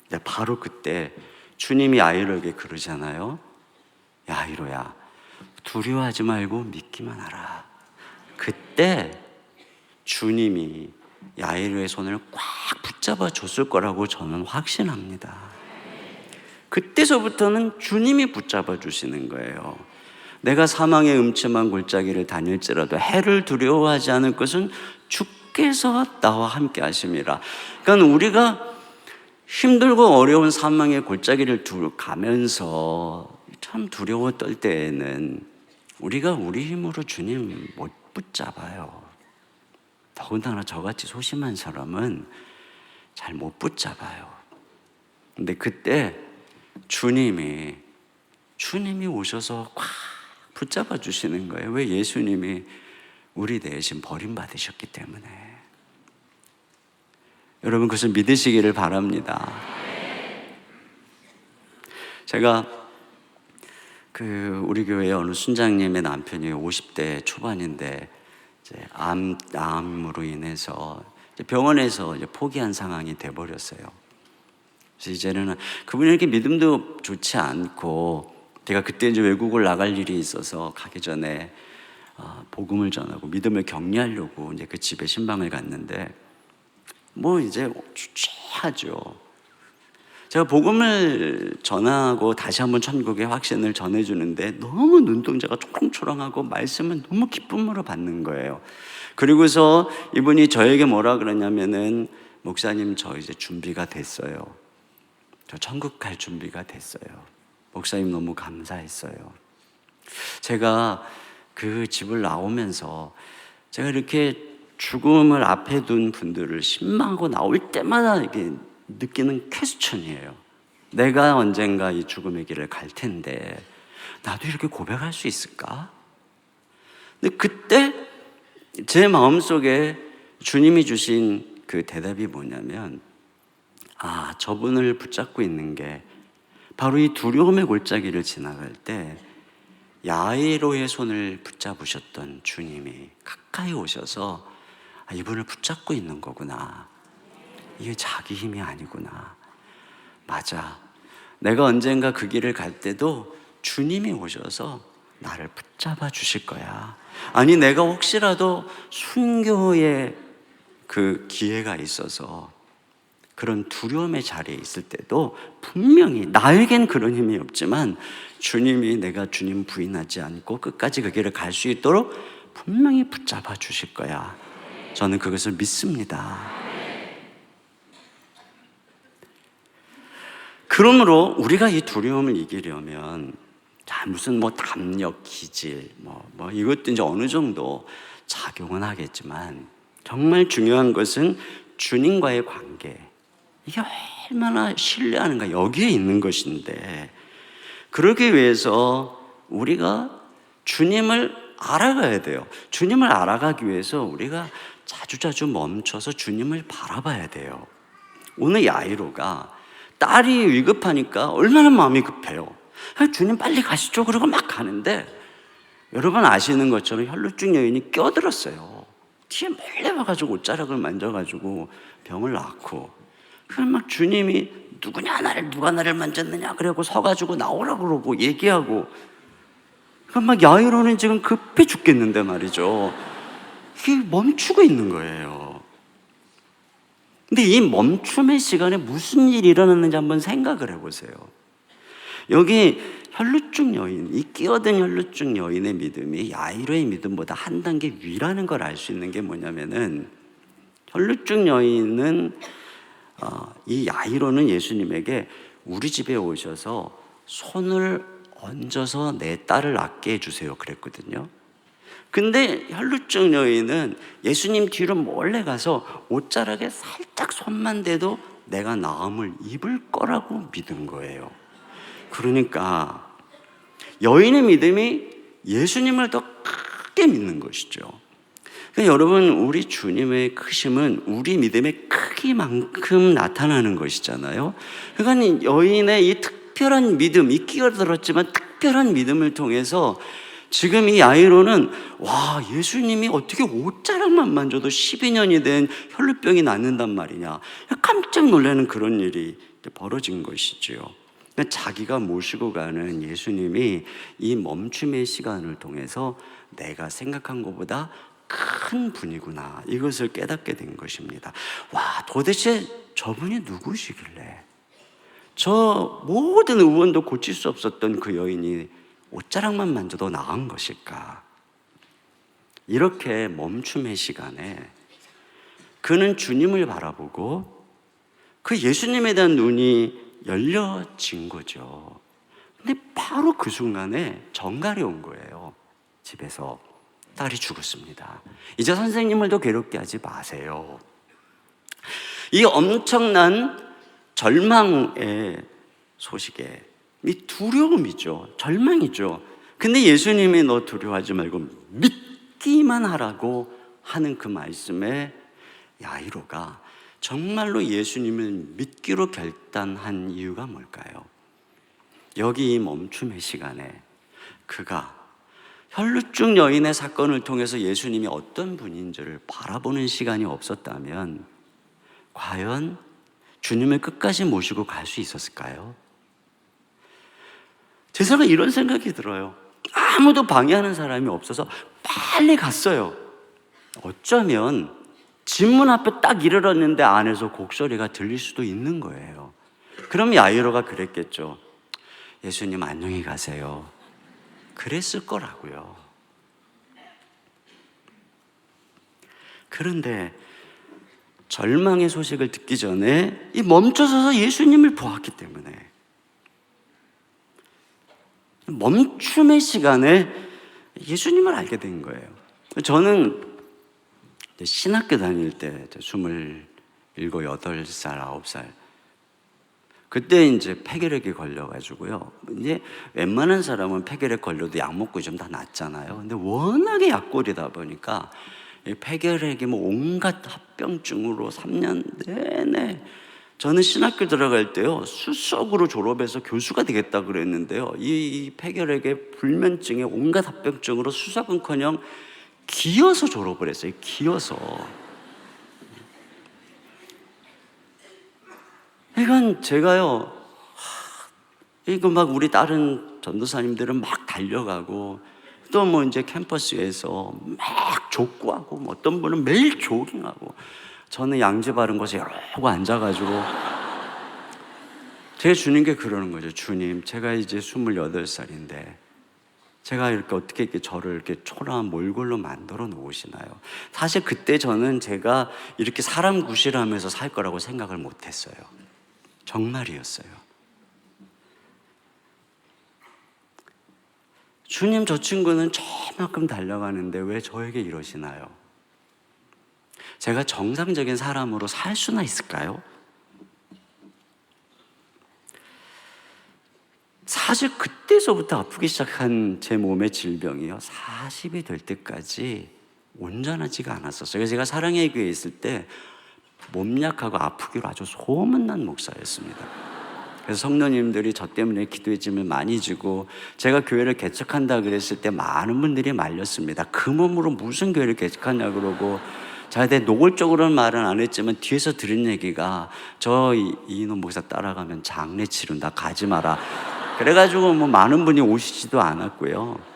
근데 바로 그때 주님이 야이로에게 그러잖아요. 야이로야, 두려워하지 말고 믿기만 하라. 그때 주님이 야이로의 손을 꽉 붙잡아 줬을 거라고 저는 확신합니다. 그때서부터는 주님이 붙잡아 주시는 거예요. 내가 사망의 음침한 골짜기를 다닐지라도 해를 두려워하지 않을 것은 주께서 나와 함께 하심이라. 그러니까 우리가 힘들고 어려운 사망의 골짜기를 가면서 참 두려워 떨 때에는 우리가 우리 힘으로 주님 못 붙잡아요. 더군다나 저같이 소심한 사람은 잘 못 붙잡아요. 근데 그때 주님이 오셔서 꽉 붙잡아 주시는 거예요. 왜? 예수님이 우리 대신 버림받으셨기 때문에. 여러분, 그것을 믿으시기를 바랍니다. 제가 우리 교회 어느 순장님의 남편이 50대 초반인데 이제 암으로 인해서 병원에서 이제 포기한 상황이 돼버렸어요. 그래서 이제는 그분이 이렇게 믿음도 좋지 않고, 제가 그때 이제 외국을 나갈 일이 있어서 가기 전에 복음을 전하고 믿음을 격려하려고 이제 그 집에 신방을 갔는데 뭐 이제 주저하죠. 제가 복음을 전하고 다시 한번 천국의 확신을 전해주는데 너무 눈동자가 초롱초롱하고 말씀은 너무 기쁨으로 받는 거예요. 그리고서 이분이 저에게 뭐라 그러냐면은, 목사님 저 이제 준비가 됐어요. 저 천국 갈 준비가 됐어요. 목사님 너무 감사했어요. 제가 그 집을 나오면서 제가 이렇게 죽음을 앞에 둔 분들을 신망하고 나올 때마다 이렇게 느끼는 퀘스천이에요. 내가 언젠가 이 죽음의 길을 갈 텐데 나도 이렇게 고백할 수 있을까? 근데 그때 제 마음속에 주님이 주신 그 대답이 뭐냐면, 저분을 붙잡고 있는 게 바로 이 두려움의 골짜기를 지나갈 때 야이로의 손을 붙잡으셨던 주님이 가까이 오셔서 이분을 붙잡고 있는 거구나. 이게 자기 힘이 아니구나. 맞아. 내가 언젠가 그 길을 갈 때도 주님이 오셔서 나를 붙잡아 주실 거야. 아니, 내가 혹시라도 순교의 그 기회가 있어서 그런 두려움의 자리에 있을 때도 분명히, 나에겐 그런 힘이 없지만 주님이 내가 주님 부인하지 않고 끝까지 그 길을 갈 수 있도록 분명히 붙잡아 주실 거야. 저는 그것을 믿습니다. 그러므로 우리가 이 두려움을 이기려면 무슨 담력, 기질, 이것도 이제 어느 정도 작용은 하겠지만, 정말 중요한 것은 주님과의 관계. 이게 얼마나 신뢰하는가, 여기에 있는 것인데, 그러기 위해서 우리가 주님을 알아가야 돼요. 주님을 알아가기 위해서 우리가 자주자주 멈춰서 주님을 바라봐야 돼요. 오늘 야이로가 딸이 위급하니까 얼마나 마음이 급해요. 주님 빨리 가시죠. 그러고 막 가는데, 여러분 아시는 것처럼 혈루증 여인이 껴들었어요. 뒤에 몰래 와가지고 옷자락을 만져가지고 병을 낳고, 그럼 막 주님이 누가 나를 만졌느냐 그러고 서가지고 나오라고 그러고 얘기하고, 그럼 막 야이로는 지금 급해 죽겠는데 말이죠. 이게 멈추고 있는 거예요. 근데 이 멈춤의 시간에 무슨 일이 일어났는지 한번 생각을 해보세요. 여기 혈루증 여인, 이 끼어든 혈루증 여인의 믿음이 야이로의 믿음보다 한 단계 위라는 걸 알 수 있는 게 뭐냐면은, 혈루증 여인은 이 야이로는 예수님에게 우리 집에 오셔서 손을 얹어서 내 딸을 낫게 해주세요 그랬거든요. 근데 혈루증 여인은 예수님 뒤로 몰래 가서 옷자락에 살짝 손만 대도 내가 나음을 입을 거라고 믿은 거예요. 그러니까 여인의 믿음이 예수님을 더 크게 믿는 것이죠. 그러니까 여러분, 우리 주님의 크심은 우리 믿음의 크기만큼 나타나는 것이잖아요. 그러니까 여인의 이 특별한 믿음, 이 끼어들었지만 특별한 믿음을 통해서 지금 이 야이로는 예수님이 어떻게 옷자락만 만져도 12년이 된 혈루병이 낫는단 말이냐, 깜짝 놀라는 그런 일이 벌어진 것이지요. 자기가 모시고 가는 예수님이 이 멈춤의 시간을 통해서 내가 생각한 것보다 큰 분이구나, 이것을 깨닫게 된 것입니다. 도대체 저분이 누구시길래 저 모든 의원도 고칠 수 없었던 그 여인이 옷자락만 만져도 나은 것일까? 이렇게 멈춤의 시간에 그는 주님을 바라보고 그 예수님에 대한 눈이 열려진 거죠. 근데 바로 그 순간에 전갈이 온 거예요. 집에서 딸이 죽었습니다. 이제 선생님을 더 괴롭게 하지 마세요. 이 엄청난 절망의 소식에 이 두려움이죠. 절망이죠. 근데 예수님이 너 두려워하지 말고 믿기만 하라고 하는 그 말씀에 야이로가 정말로 예수님을 믿기로 결단한 이유가 뭘까요? 여기 이 멈춤의 시간에 그가 혈루증 여인의 사건을 통해서 예수님이 어떤 분인지를 바라보는 시간이 없었다면 과연 주님을 끝까지 모시고 갈 수 있었을까요? 제 생각에 이런 생각이 들어요. 아무도 방해하는 사람이 없어서 빨리 갔어요. 어쩌면 집 문 앞에 딱 이르렀는데 안에서 곡소리가 들릴 수도 있는 거예요. 그럼 야이로가 그랬겠죠. 예수님 안녕히 가세요. 그랬을 거라고요. 그런데 절망의 소식을 듣기 전에 이 멈춰서서 예수님을 보았기 때문에 멈춤의 시간에 예수님을 알게 된 거예요. 저는 신학교 다닐 때 27, 8살, 9살 그때 이제 폐결핵이 걸려가지고요. 이제 웬만한 사람은 폐결핵 걸려도 약 먹고 좀 다 낫잖아요. 근데 워낙에 약골이다 보니까 폐결핵이 뭐 온갖 합병증으로 3년 내내 저는 신학교 들어갈 때요 수석으로 졸업해서 교수가 되겠다 그랬는데요. 이 폐결핵의 불면증에 온갖 합병증으로 수석은커녕 기어서 졸업을 했어요. 기어서. 이건 제가요, 이거 막 우리 다른 전도사님들은 막 달려가고 또 뭐 이제 캠퍼스에서 막 족구하고 뭐 어떤 분은 매일 조깅하고 저는 양지 바른 곳에 이러고 앉아가지고 제가 주님께 그러는 거죠. 주님, 제가 이제 28살인데 제가 이렇게 어떻게 이렇게 저를 이렇게 초라한 몰골로 만들어 놓으시나요? 사실 그때 저는 제가 이렇게 사람 구실하면서 살 거라고 생각을 못 했어요. 정말이었어요. 주님, 저 친구는 저만큼 달려가는데 왜 저에게 이러시나요? 제가 정상적인 사람으로 살 수나 있을까요? 사실 그때서부터 아프기 시작한 제 몸의 질병이요 40이 될 때까지 온전하지가 않았었어요. 그래서 제가 사랑의 교회에 있을 때 몸 약하고 아프기로 아주 소문난 목사였습니다. 그래서 성도님들이 저 때문에 기도의 짐을 많이 지고 제가 교회를 개척한다 그랬을 때 많은 분들이 말렸습니다. 그 몸으로 무슨 교회를 개척하냐 그러고 저한테 노골적으로는 말은 안 했지만 뒤에서 들은 얘기가 저 이인호 목사 따라가면 장례 치른다 가지 마라. 그래가지고 뭐 많은 분이 오시지도 않았고요.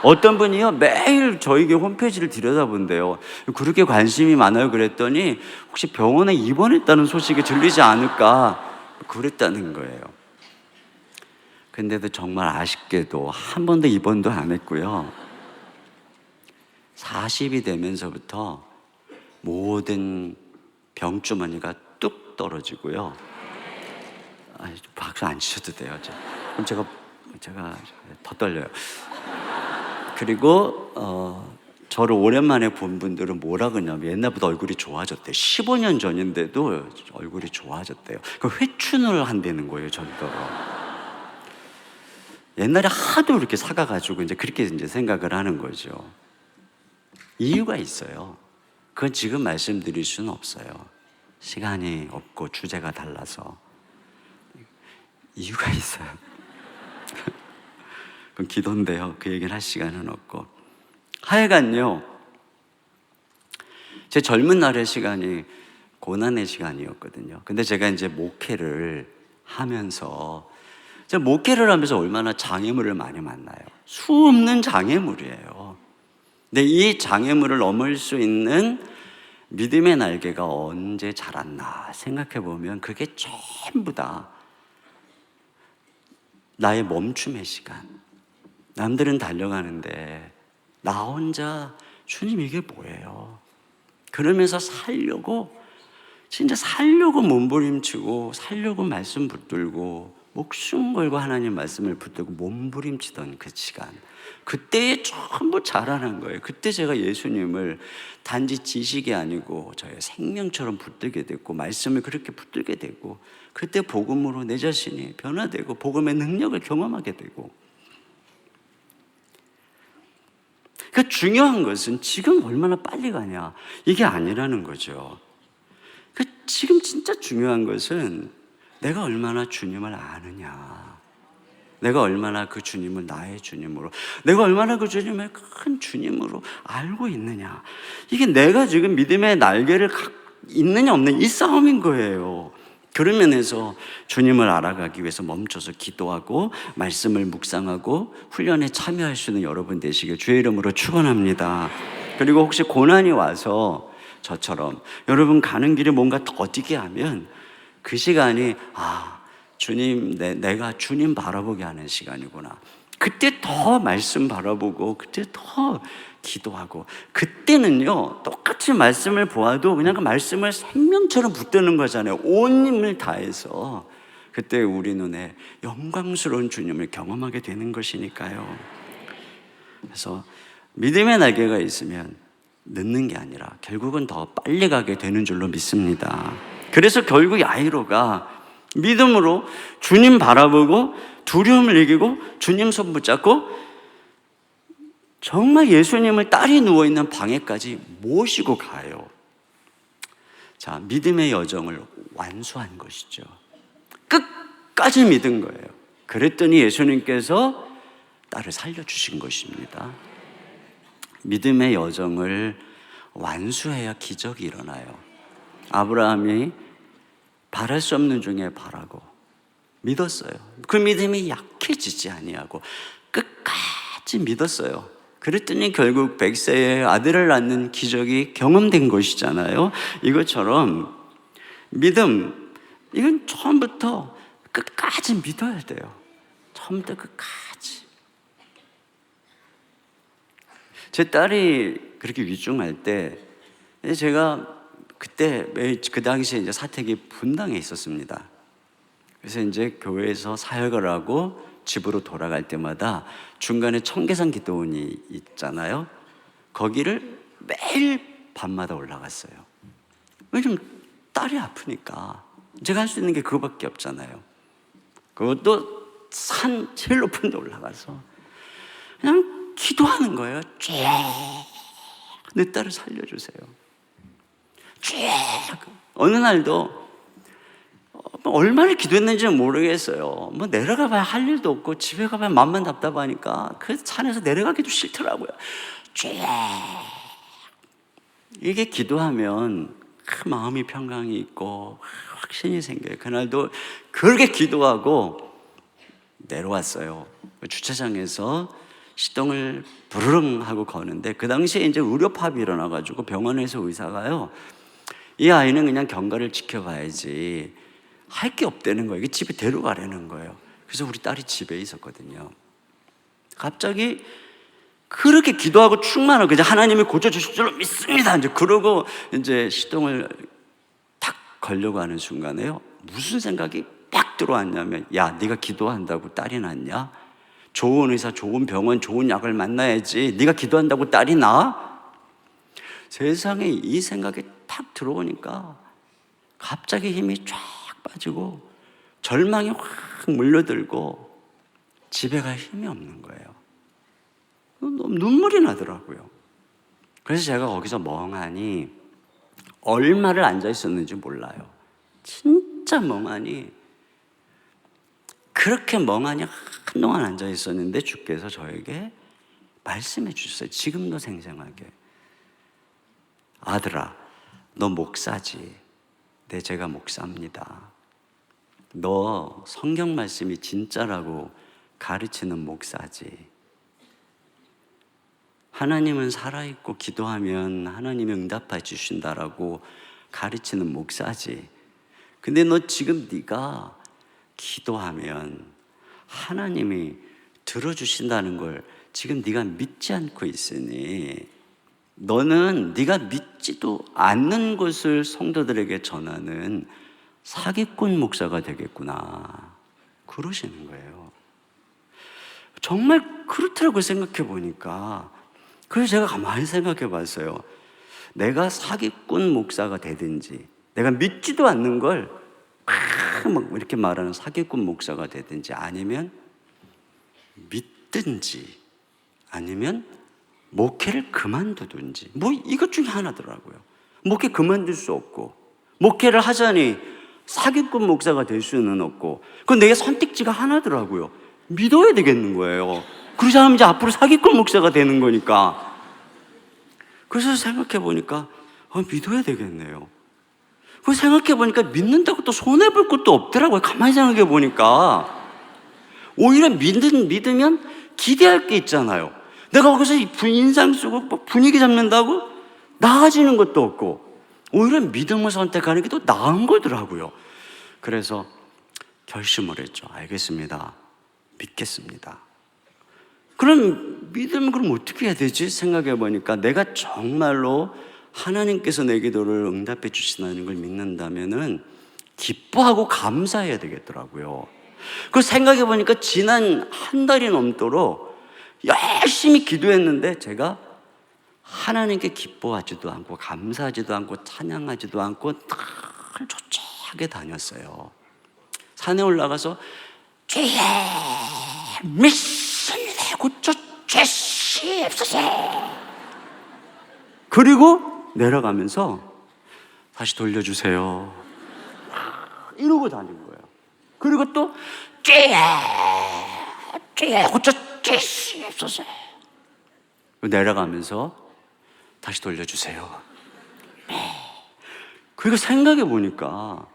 어떤 분이요 매일 저에게 홈페이지를 들여다본대요. 그렇게 관심이 많아요 그랬더니 혹시 병원에 입원했다는 소식이 들리지 않을까 그랬다는 거예요. 근데도 정말 아쉽게도 한 번도 입원도 안 했고요. 40이 되면서부터 모든 병주머니가 뚝 떨어지고요. 박수 안 치셔도 돼요. 그럼 제가 더 떨려요. 그리고 저를 오랜만에 본 분들은 뭐라 그러냐면 옛날보다 얼굴이 좋아졌대요. 15년 전인데도 얼굴이 좋아졌대요. 그 회춘을 한다는 거예요, 전도로. 옛날에 하도 이렇게 사가가지고 이제 그렇게 이제 생각을 하는 거죠. 이유가 있어요. 그건 지금 말씀드릴 수는 없어요. 시간이 없고 주제가 달라서. 이유가 있어요. 그건 기도인데요. 그 얘기를 할 시간은 없고. 하여간요, 제 젊은 날의 시간이 고난의 시간이었거든요. 근데 제가 이제 목회를 하면서, 제가 목회를 하면서 얼마나 장애물을 많이 만나요. 수없는 장애물이에요. 근데 이 장애물을 넘을 수 있는 믿음의 날개가 언제 자랐나 생각해 보면 그게 전부 다 나의 멈춤의 시간. 남들은 달려가는데 나 혼자 주님 이게 뭐예요? 그러면서 진짜 살려고 몸부림치고 살려고 말씀 붙들고 목숨 걸고 하나님 말씀을 붙들고 몸부림치던 그 시간, 그때에 전부 자라난 거예요. 그때 제가 예수님을 단지 지식이 아니고 저의 생명처럼 붙들게 됐고 말씀을 그렇게 붙들게 되고 그때 복음으로 내 자신이 변화되고 복음의 능력을 경험하게 되고. 그러니까 중요한 것은 지금 얼마나 빨리 가냐 이게 아니라는 거죠. 그러니까 지금 진짜 중요한 것은 내가 얼마나 주님을 아느냐, 내가 얼마나 그 주님을 나의 주님으로, 내가 얼마나 그 주님을 큰 주님으로 알고 있느냐. 이게 내가 지금 믿음의 날개를 있느냐 없느냐 이 싸움인 거예요. 그런 면에서 주님을 알아가기 위해서 멈춰서 기도하고 말씀을 묵상하고 훈련에 참여할 수 있는 여러분 되시길 주의 이름으로 축원합니다. 그리고 혹시 고난이 와서 저처럼 여러분 가는 길에 뭔가 더디게 하면 그 시간이 주님, 내가 주님 바라보게 하는 시간이구나. 그때 더 말씀 바라보고 그때 더 기도하고, 그때는요 똑같이 말씀을 보아도 그냥 그 말씀을 생명처럼 붙드는 거잖아요. 온 힘을 다해서. 그때 우리 눈에 영광스러운 주님을 경험하게 되는 것이니까요. 그래서 믿음의 날개가 있으면 늦는 게 아니라 결국은 더 빨리 가게 되는 줄로 믿습니다. 그래서 결국 야이로가 믿음으로 주님 바라보고 두려움을 이기고 주님 손 붙잡고 정말 예수님을 딸이 누워있는 방에까지 모시고 가요. 자, 믿음의 여정을 완수한 것이죠. 끝까지 믿은 거예요. 그랬더니 예수님께서 딸을 살려주신 것입니다. 믿음의 여정을 완수해야 기적이 일어나요. 아브라함이 바랄 수 없는 중에 바라고 믿었어요. 그 믿음이 약해지지 아니하고 끝까지 믿었어요. 그랬더니 결국 100세에 아들을 낳는 기적이 경험된 것이잖아요. 이것처럼 믿음, 이건 처음부터 끝까지 믿어야 돼요. 처음부터 끝까지. 제 딸이 그렇게 위중할 때 제가 그때 그 당시에 이제 사택이 분당에 있었습니다. 그래서 이제 교회에서 사역을 하고 집으로 돌아갈 때마다 중간에 청계산 기도원이 있잖아요. 거기를 매일 밤마다 올라갔어요. 왜냐면 딸이 아프니까 제가 할 수 있는 게 그거밖에 없잖아요. 그것도 산 제일 높은 데 올라가서 그냥 기도하는 거예요. 쭉 내 딸을 살려주세요. 쭉. 어느 날도 얼마나 기도했는지는 모르겠어요. 뭐 내려가 봐야 할 일도 없고 집에 가봐야 맘만 답답하니까 그 산에서 내려가기도 싫더라고요. 쭉. 이게 기도하면 그 마음이 평강이 있고 확신이 생겨요. 그날도 그렇게 기도하고 내려왔어요. 주차장에서 시동을 부르릉 하고 거는데 그 당시에 이제 의료파업이 일어나가지고 병원에서 의사가요, 이 아이는 그냥 경과를 지켜봐야지 할 게 없다는 거예요. 집에 데려가라는 거예요. 그래서 우리 딸이 집에 있었거든요. 갑자기 그렇게 기도하고 충만하고 이제 하나님이 고쳐주실 줄로 믿습니다. 이제 그러고 이제 시동을 탁 걸려고 하는 순간에요, 무슨 생각이 딱 들어왔냐면, 야, 네가 기도한다고 딸이 낫냐? 좋은 의사, 좋은 병원, 좋은 약을 만나야지. 네가 기도한다고 딸이 나? 세상에 이 생각이 탁 들어오니까 갑자기 힘이 쫙 빠지고 절망이 확 물려들고 집에 갈 힘이 없는 거예요. 눈물이 나더라고요. 그래서 제가 거기서 멍하니 얼마를 앉아 있었는지 몰라요. 진짜 멍하니, 그렇게 멍하니 한동안 앉아 있었는데 주께서 저에게 말씀해 주셨어요. 지금도 생생하게. 아들아, 너 목사지. 네, 제가 목사입니다. 너 성경 말씀이 진짜라고 가르치는 목사지. 하나님은 살아있고 기도하면 하나님이 응답해 주신다라고 가르치는 목사지. 근데 너 지금 네가 기도하면 하나님이 들어주신다는 걸 지금 네가 믿지 않고 있으니 너는 네가 믿지도 않는 것을 성도들에게 전하는 사기꾼 목사가 되겠구나, 그러시는 거예요. 정말 그렇더라고요, 생각해 보니까. 그래서 제가 가만히 생각해 봤어요. 내가 사기꾼 목사가 되든지, 내가 믿지도 않는 걸 막 이렇게 말하는 사기꾼 목사가 되든지, 아니면 믿든지, 아니면 목회를 그만두든지, 뭐 이것 중에 하나더라고요. 목회 그만둘 수 없고, 목회를 하자니 사기꾼 목사가 될 수는 없고, 그건 내 선택지가 하나더라고요. 믿어야 되겠는 거예요. 그러지 않으면 이제 앞으로 사기꾼 목사가 되는 거니까. 그래서 생각해 보니까 믿어야 되겠네요. 그 생각해 보니까 믿는다고 또 손해볼 것도 없더라고요. 가만히 생각해 보니까 오히려 믿으면 기대할 게 있잖아요. 내가 거기서 인상 쓰고 분위기 잡는다고 나아지는 것도 없고, 오히려 믿음을 선택하는 게 더 나은 거더라고요. 그래서 결심을 했죠. 알겠습니다, 믿겠습니다. 그럼 믿으면 그럼 어떻게 해야 되지? 생각해 보니까 내가 정말로 하나님께서 내 기도를 응답해 주신다는 걸 믿는다면은 기뻐하고 감사해야 되겠더라고요. 그 생각해 보니까 지난 한 달이 넘도록 열심히 기도했는데 제가 하나님께 기뻐하지도 않고 감사하지도 않고 찬양하지도 않고 늘 조용하게 다녔어요. 산에 올라가서 주의 믿습니다 고쳐 주시옵소서, 그리고 내려가면서 다시 돌려주세요 이러고 다닌 거예요. 그리고 또 주의 고쳐 주시옵소서, 내려가면서 다시 돌려주세요. 그리고 생각해 보니까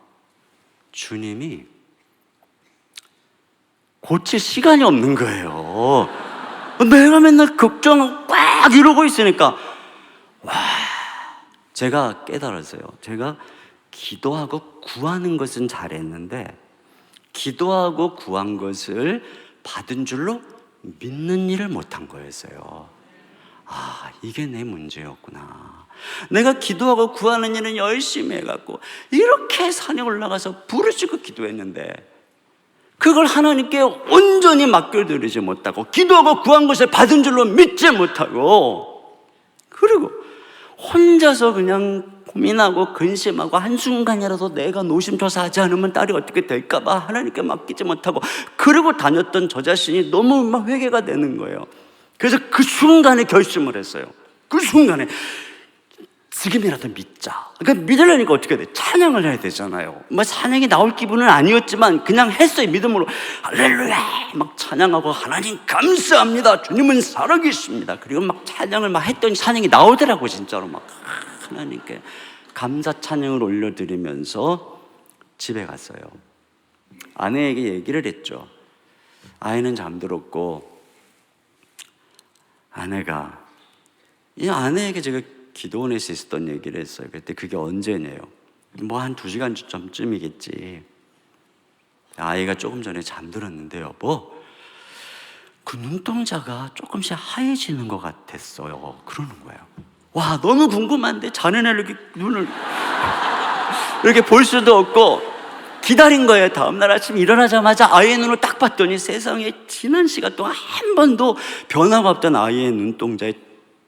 주님이 고칠 시간이 없는 거예요. 내가 맨날 걱정 꽉 이러고 있으니까. 와, 제가 깨달았어요. 제가 기도하고 구하는 것은 잘했는데 기도하고 구한 것을 받은 줄로 믿는 일을 못한 거였어요. 아, 이게 내 문제였구나. 내가 기도하고 구하는 일은 열심히 해갖고 이렇게 산에 올라가서 부르짖고 기도했는데 그걸 하나님께 온전히 맡겨드리지 못하고 기도하고 구한 것을 받은 줄로 믿지 못하고, 그리고 혼자서 그냥 고민하고 근심하고 한순간이라도 내가 노심초사하지 않으면 딸이 어떻게 될까봐 하나님께 맡기지 못하고 그러고 다녔던 저 자신이 너무 막 회개가 되는 거예요. 그래서 그 순간에 결심을 했어요. 그 순간에 지금이라도 믿자. 그러니까 믿으려니까 어떻게 돼? 찬양을 해야 되잖아요. 뭐 찬양이 나올 기분은 아니었지만 그냥 했어요. 믿음으로 할렐루야 막 찬양하고 하나님 감사합니다, 주님은 살아계십니다. 그리고 막 찬양을 막 했더니 찬양이 나오더라고. 진짜로 막 하나님께 감사 찬양을 올려드리면서 집에 갔어요. 아내에게 얘기를 했죠. 아이는 잠들었고 이 아내에게 제가 기도원에서 있었던 얘기를 했어요. 그때 그게 언제냐요? 뭐 한 2시간 전쯤이겠지. 아이가 조금 전에 잠들었는데 여보, 그 눈동자가 조금씩 하얘지는 것 같았어요. 그러는 거예요. 와, 너무 궁금한데 자네는 이렇게 눈을 이렇게 볼 수도 없고 기다린 거예요. 다음날 아침 일어나자마자 아이의 눈을 딱 봤더니 세상에 지난 시간 동안 한 번도 변화가 없던 아이의 눈동자에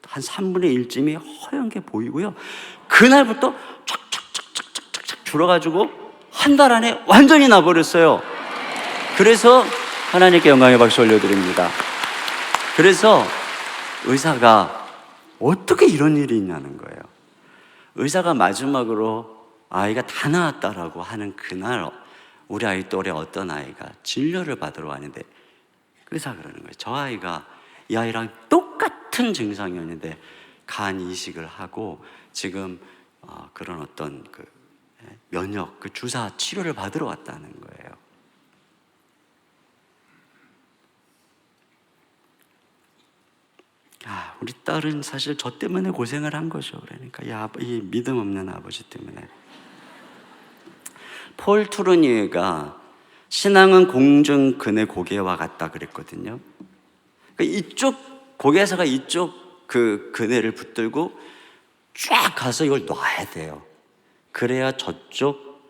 한 3분의 1쯤이 허연 게 보이고요. 그날부터 쫙쫙쫙쫙쫙쫙 줄어가지고 한 달 안에 완전히 나버렸어요. 그래서 하나님께 영광의 박수 올려드립니다. 그래서 의사가 어떻게 이런 일이 있냐는 거예요. 의사가 마지막으로 아이가 다 나았다라고 하는 그날 우리 아이 또래 어떤 아이가 진료를 받으러 왔는데 의사가 그러는 거예요. 저 아이가 이 아이랑 똑같은 증상이었는데 간 이식을 하고 지금 그런 어떤 그 면역 그 주사 치료를 받으러 왔다는 거예요. 우리 딸은 사실 저 때문에 고생을 한 거죠. 그러니까 이 믿음 없는 아버지 때문에. 폴 투르니에가 신앙은 공중근의 고개와 같다 그랬거든요. 그러니까 이쪽 고개사가 이쪽 그 그네를 붙들고 쫙 가서 이걸 놔야 돼요. 그래야 저쪽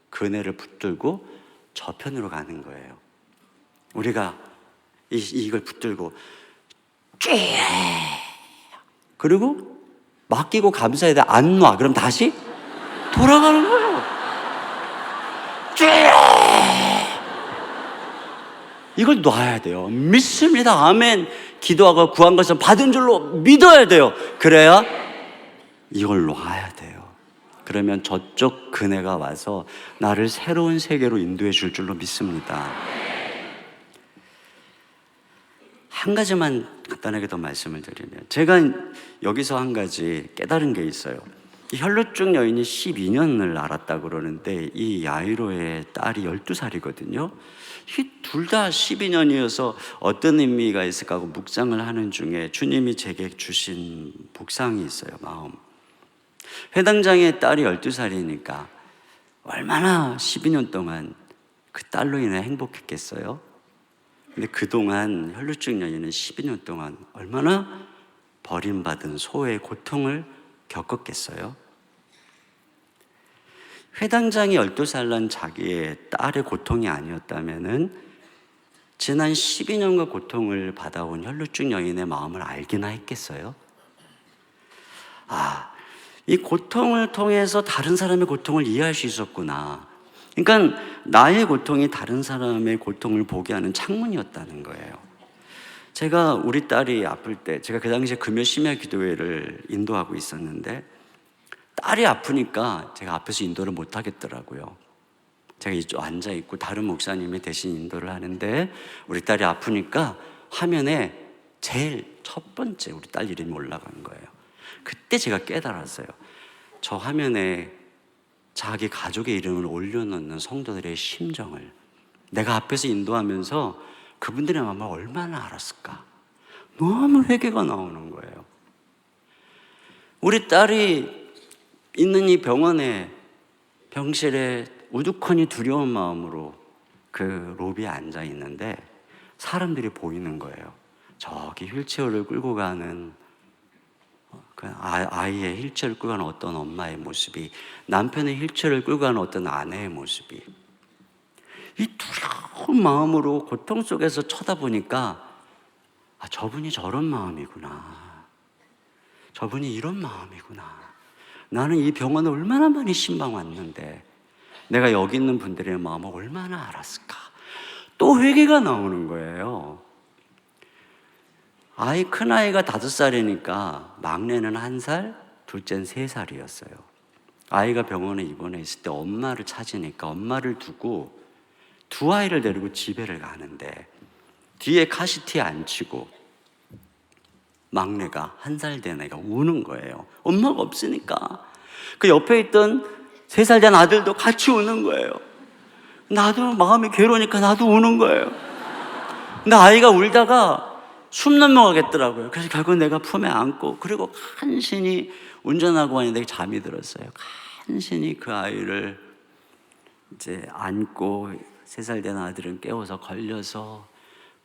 그네를 붙들고 저편으로 가는 거예요. 우리가 이걸 붙들고 쫙 그리고 맡기고 감사해야 돼. 안 놔. 그럼 다시 돌아가는 거예요. 쫙 이걸 놔야 돼요. 믿습니다. 아멘. 기도하고 구한 것을 받은 줄로 믿어야 돼요. 그래야 이걸 놔야 돼요. 그러면 저쪽 그네가 와서 나를 새로운 세계로 인도해 줄 줄로 믿습니다. 한 가지만 간단하게 더 말씀을 드리면, 제가 여기서 한 가지 깨달은 게 있어요. 이 혈루증 여인이 12년을 앓았다 그러는데 이 야이로의 딸이 12살이거든요. 이 둘 다 12년이어서 어떤 의미가 있을까 하고 묵상을 하는 중에 주님이 제게 주신 묵상이 있어요. 마음. 회당장의 딸이 12살이니까 얼마나 12년 동안 그 딸로 인해 행복했겠어요? 근데 그동안 혈루증 여인은 12년 동안 얼마나 버림받은 소의 고통을 겪었겠어요? 회당장이 12살 난 자기의 딸의 고통이 아니었다면은 지난 12년간 고통을 받아온 혈루증 여인의 마음을 알기나 했겠어요? 이 고통을 통해서 다른 사람의 고통을 이해할 수 있었구나. 그러니까 나의 고통이 다른 사람의 고통을 보게 하는 창문이었다는 거예요. 제가 우리 딸이 아플 때, 제가 그 당시에 금요 심야 기도회를 인도하고 있었는데 딸이 아프니까 제가 앞에서 인도를 못 하겠더라고요. 제가 이쪽 앉아 있고 다른 목사님이 대신 인도를 하는데 우리 딸이 아프니까 화면에 제일 첫 번째 우리 딸 이름이 올라간 거예요. 그때 제가 깨달았어요. 저 화면에 자기 가족의 이름을 올려놓는 성도들의 심정을 내가 앞에서 인도하면서 그분들의 마음을 얼마나 알았을까. 너무 회개가 나오는 거예요. 우리 딸이 있는 이 병원에 병실에 우두커니 두려운 마음으로 그 로비에 앉아 있는데 사람들이 보이는 거예요. 저기 휠체어를 끌고 가는 그 아이의 휠체어를 끌고 가는 어떤 엄마의 모습이, 남편의 휠체어를 끌고 가는 어떤 아내의 모습이, 이 두려운 마음으로 고통 속에서 쳐다보니까 저분이 저런 마음이구나. 저분이 이런 마음이구나. 나는 이 병원에 얼마나 많이 신방 왔는데 내가 여기 있는 분들의 마음을 얼마나 알았을까. 또 회개가 나오는 거예요. 큰아이가 5살이니까 막내는 1살, 둘째는 3살이었어요. 아이가 병원에 입원해 있을 때 엄마를 찾으니까 엄마를 두고 두 아이를 데리고 집에를 가는데 뒤에 카시트에 앉히고 막내가 1살 된 애가 우는 거예요. 엄마가 없으니까. 그 옆에 있던 3살 된 아들도 같이 우는 거예요. 나도 마음이 괴로우니까 나도 우는 거예요. 근데 아이가 울다가 숨 넘어가겠더라고요. 그래서 결국 내가 품에 안고, 그리고 간신히 운전하고 왔는데 잠이 들었어요. 간신히 그 아이를 이제 안고 3살 된 아들은 깨워서 걸려서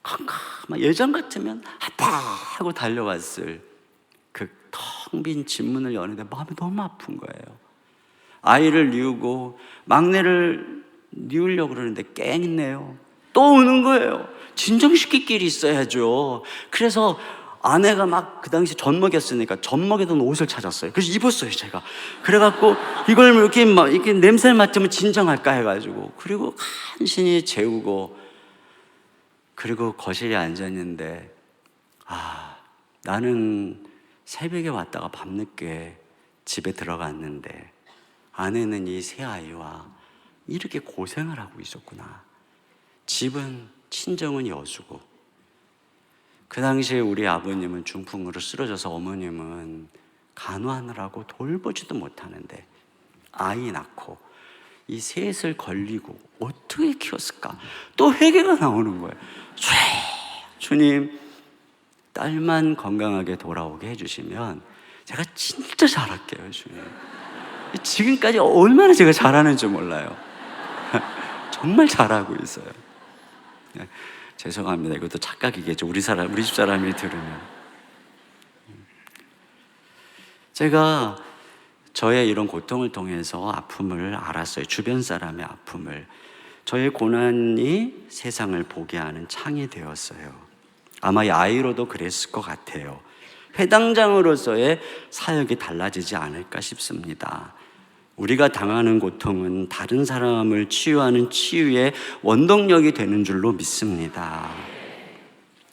캄캄한, 예전 같으면 아파 하고 달려왔을 그 텅 빈 집문을 여는데 마음이 너무 아픈 거예요. 아이를 뉘우고 막내를 뉘우려고 그러는데 깽이네요. 또 우는 거예요. 진정시킬 길이 있어야죠. 그래서 아내가 막 그 당시 젖먹였으니까 젖먹이던 옷을 찾았어요. 그래서 입었어요, 제가. 그래갖고 이걸 이렇게 냄새를 맡으면 진정할까 해가지고, 그리고 간신히 재우고, 그리고 거실에 앉았는데 나는 새벽에 왔다가 밤늦게 집에 들어갔는데 아내는 이 세 아이와 이렇게 고생을 하고 있었구나. 집은, 친정은 여수고, 그 당시에 우리 아버님은 중풍으로 쓰러져서 어머님은 간호하느라고 돌보지도 못하는데 아이 낳고 이 셋을 걸리고 어떻게 키웠을까? 또 회개가 나오는 거예요. 주님, 딸만 건강하게 돌아오게 해주시면 제가 진짜 잘할게요, 주님. 지금까지 얼마나 제가 잘하는지 몰라요. 정말 잘하고 있어요. 네, 죄송합니다. 이것도 착각이겠죠. 우리 집 사람이 들으면. 제가 저의 이런 고통을 통해서 아픔을 알았어요. 주변 사람의 아픔을. 저의 고난이 세상을 보게 하는 창이 되었어요. 아마 야이로도 그랬을 것 같아요. 회당장으로서의 사역이 달라지지 않을까 싶습니다. 우리가 당하는 고통은 다른 사람을 치유하는 치유의 원동력이 되는 줄로 믿습니다.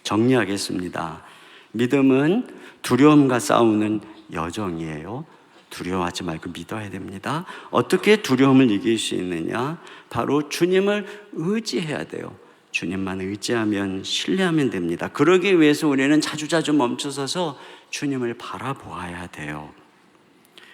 정리하겠습니다. 믿음은 두려움과 싸우는 여정이에요. 두려워하지 말고 믿어야 됩니다. 어떻게 두려움을 이길 수 있느냐? 바로 주님을 의지해야 돼요. 주님만 의지하면, 신뢰하면 됩니다. 그러기 위해서 우리는 자주자주 멈춰서서 주님을 바라보아야 돼요.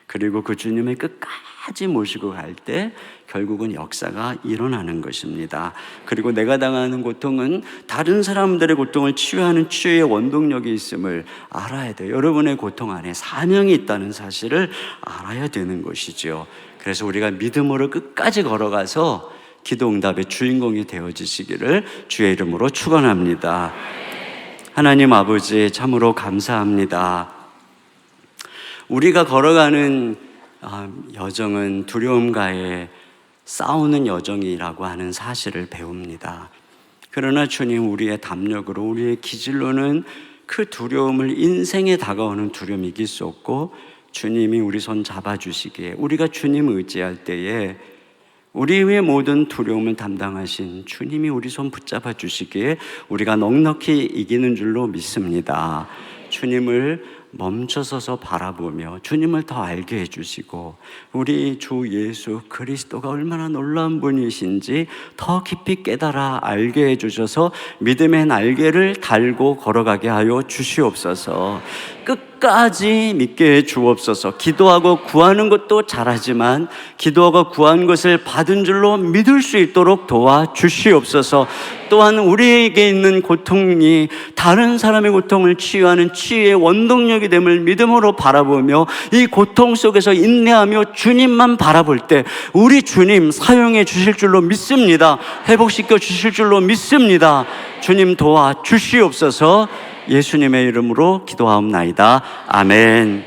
그리고 그 주님을 끝까지 모시고 갈 때 결국은 역사가 일어나는 것입니다. 그리고 내가 당하는 고통은 다른 사람들의 고통을 치유하는 치유의 원동력이 있음을 알아야 돼요. 여러분의 고통 안에 사명이 있다는 사실을 알아야 되는 것이죠. 그래서 우리가 믿음으로 끝까지 걸어가서 기도 응답의 주인공이 되어지시기를 주의 이름으로 축원합니다. 하나님 아버지, 참으로 감사합니다. 우리가 걸어가는 여정은 두려움과의 싸우는 여정이라고 하는 사실을 배웁니다. 그러나 주님, 우리의 담력으로, 우리의 기질로는 그 두려움을, 인생에 다가오는 두려움 이길 수 없고, 주님이 우리 손 잡아주시기에, 우리가 주님 의지할 때에 우리의 모든 두려움을 담당하신 주님이 우리 손 붙잡아 주시기에 우리가 넉넉히 이기는 줄로 믿습니다. 주님을 멈춰서서 바라보며 주님을 더 알게 해주시고, 우리 주 예수 그리스도가 얼마나 놀라운 분이신지 더 깊이 깨달아 알게 해주셔서 믿음의 날개를 달고 걸어가게 하여 주시옵소서. 끝까지 믿게 해 주옵소서. 기도하고 구하는 것도 잘하지만 기도하고 구한 것을 받은 줄로 믿을 수 있도록 도와 주시옵소서. 또한 우리에게 있는 고통이 다른 사람의 고통을 치유하는 치유의 원동력이 됨을 믿음으로 바라보며 이 고통 속에서 인내하며 주님만 바라볼 때 우리 주님 사용해 주실 줄로 믿습니다. 회복시켜 주실 줄로 믿습니다. 주님 도와 주시옵소서. 예수님의 이름으로 기도하옵나이다. 아멘.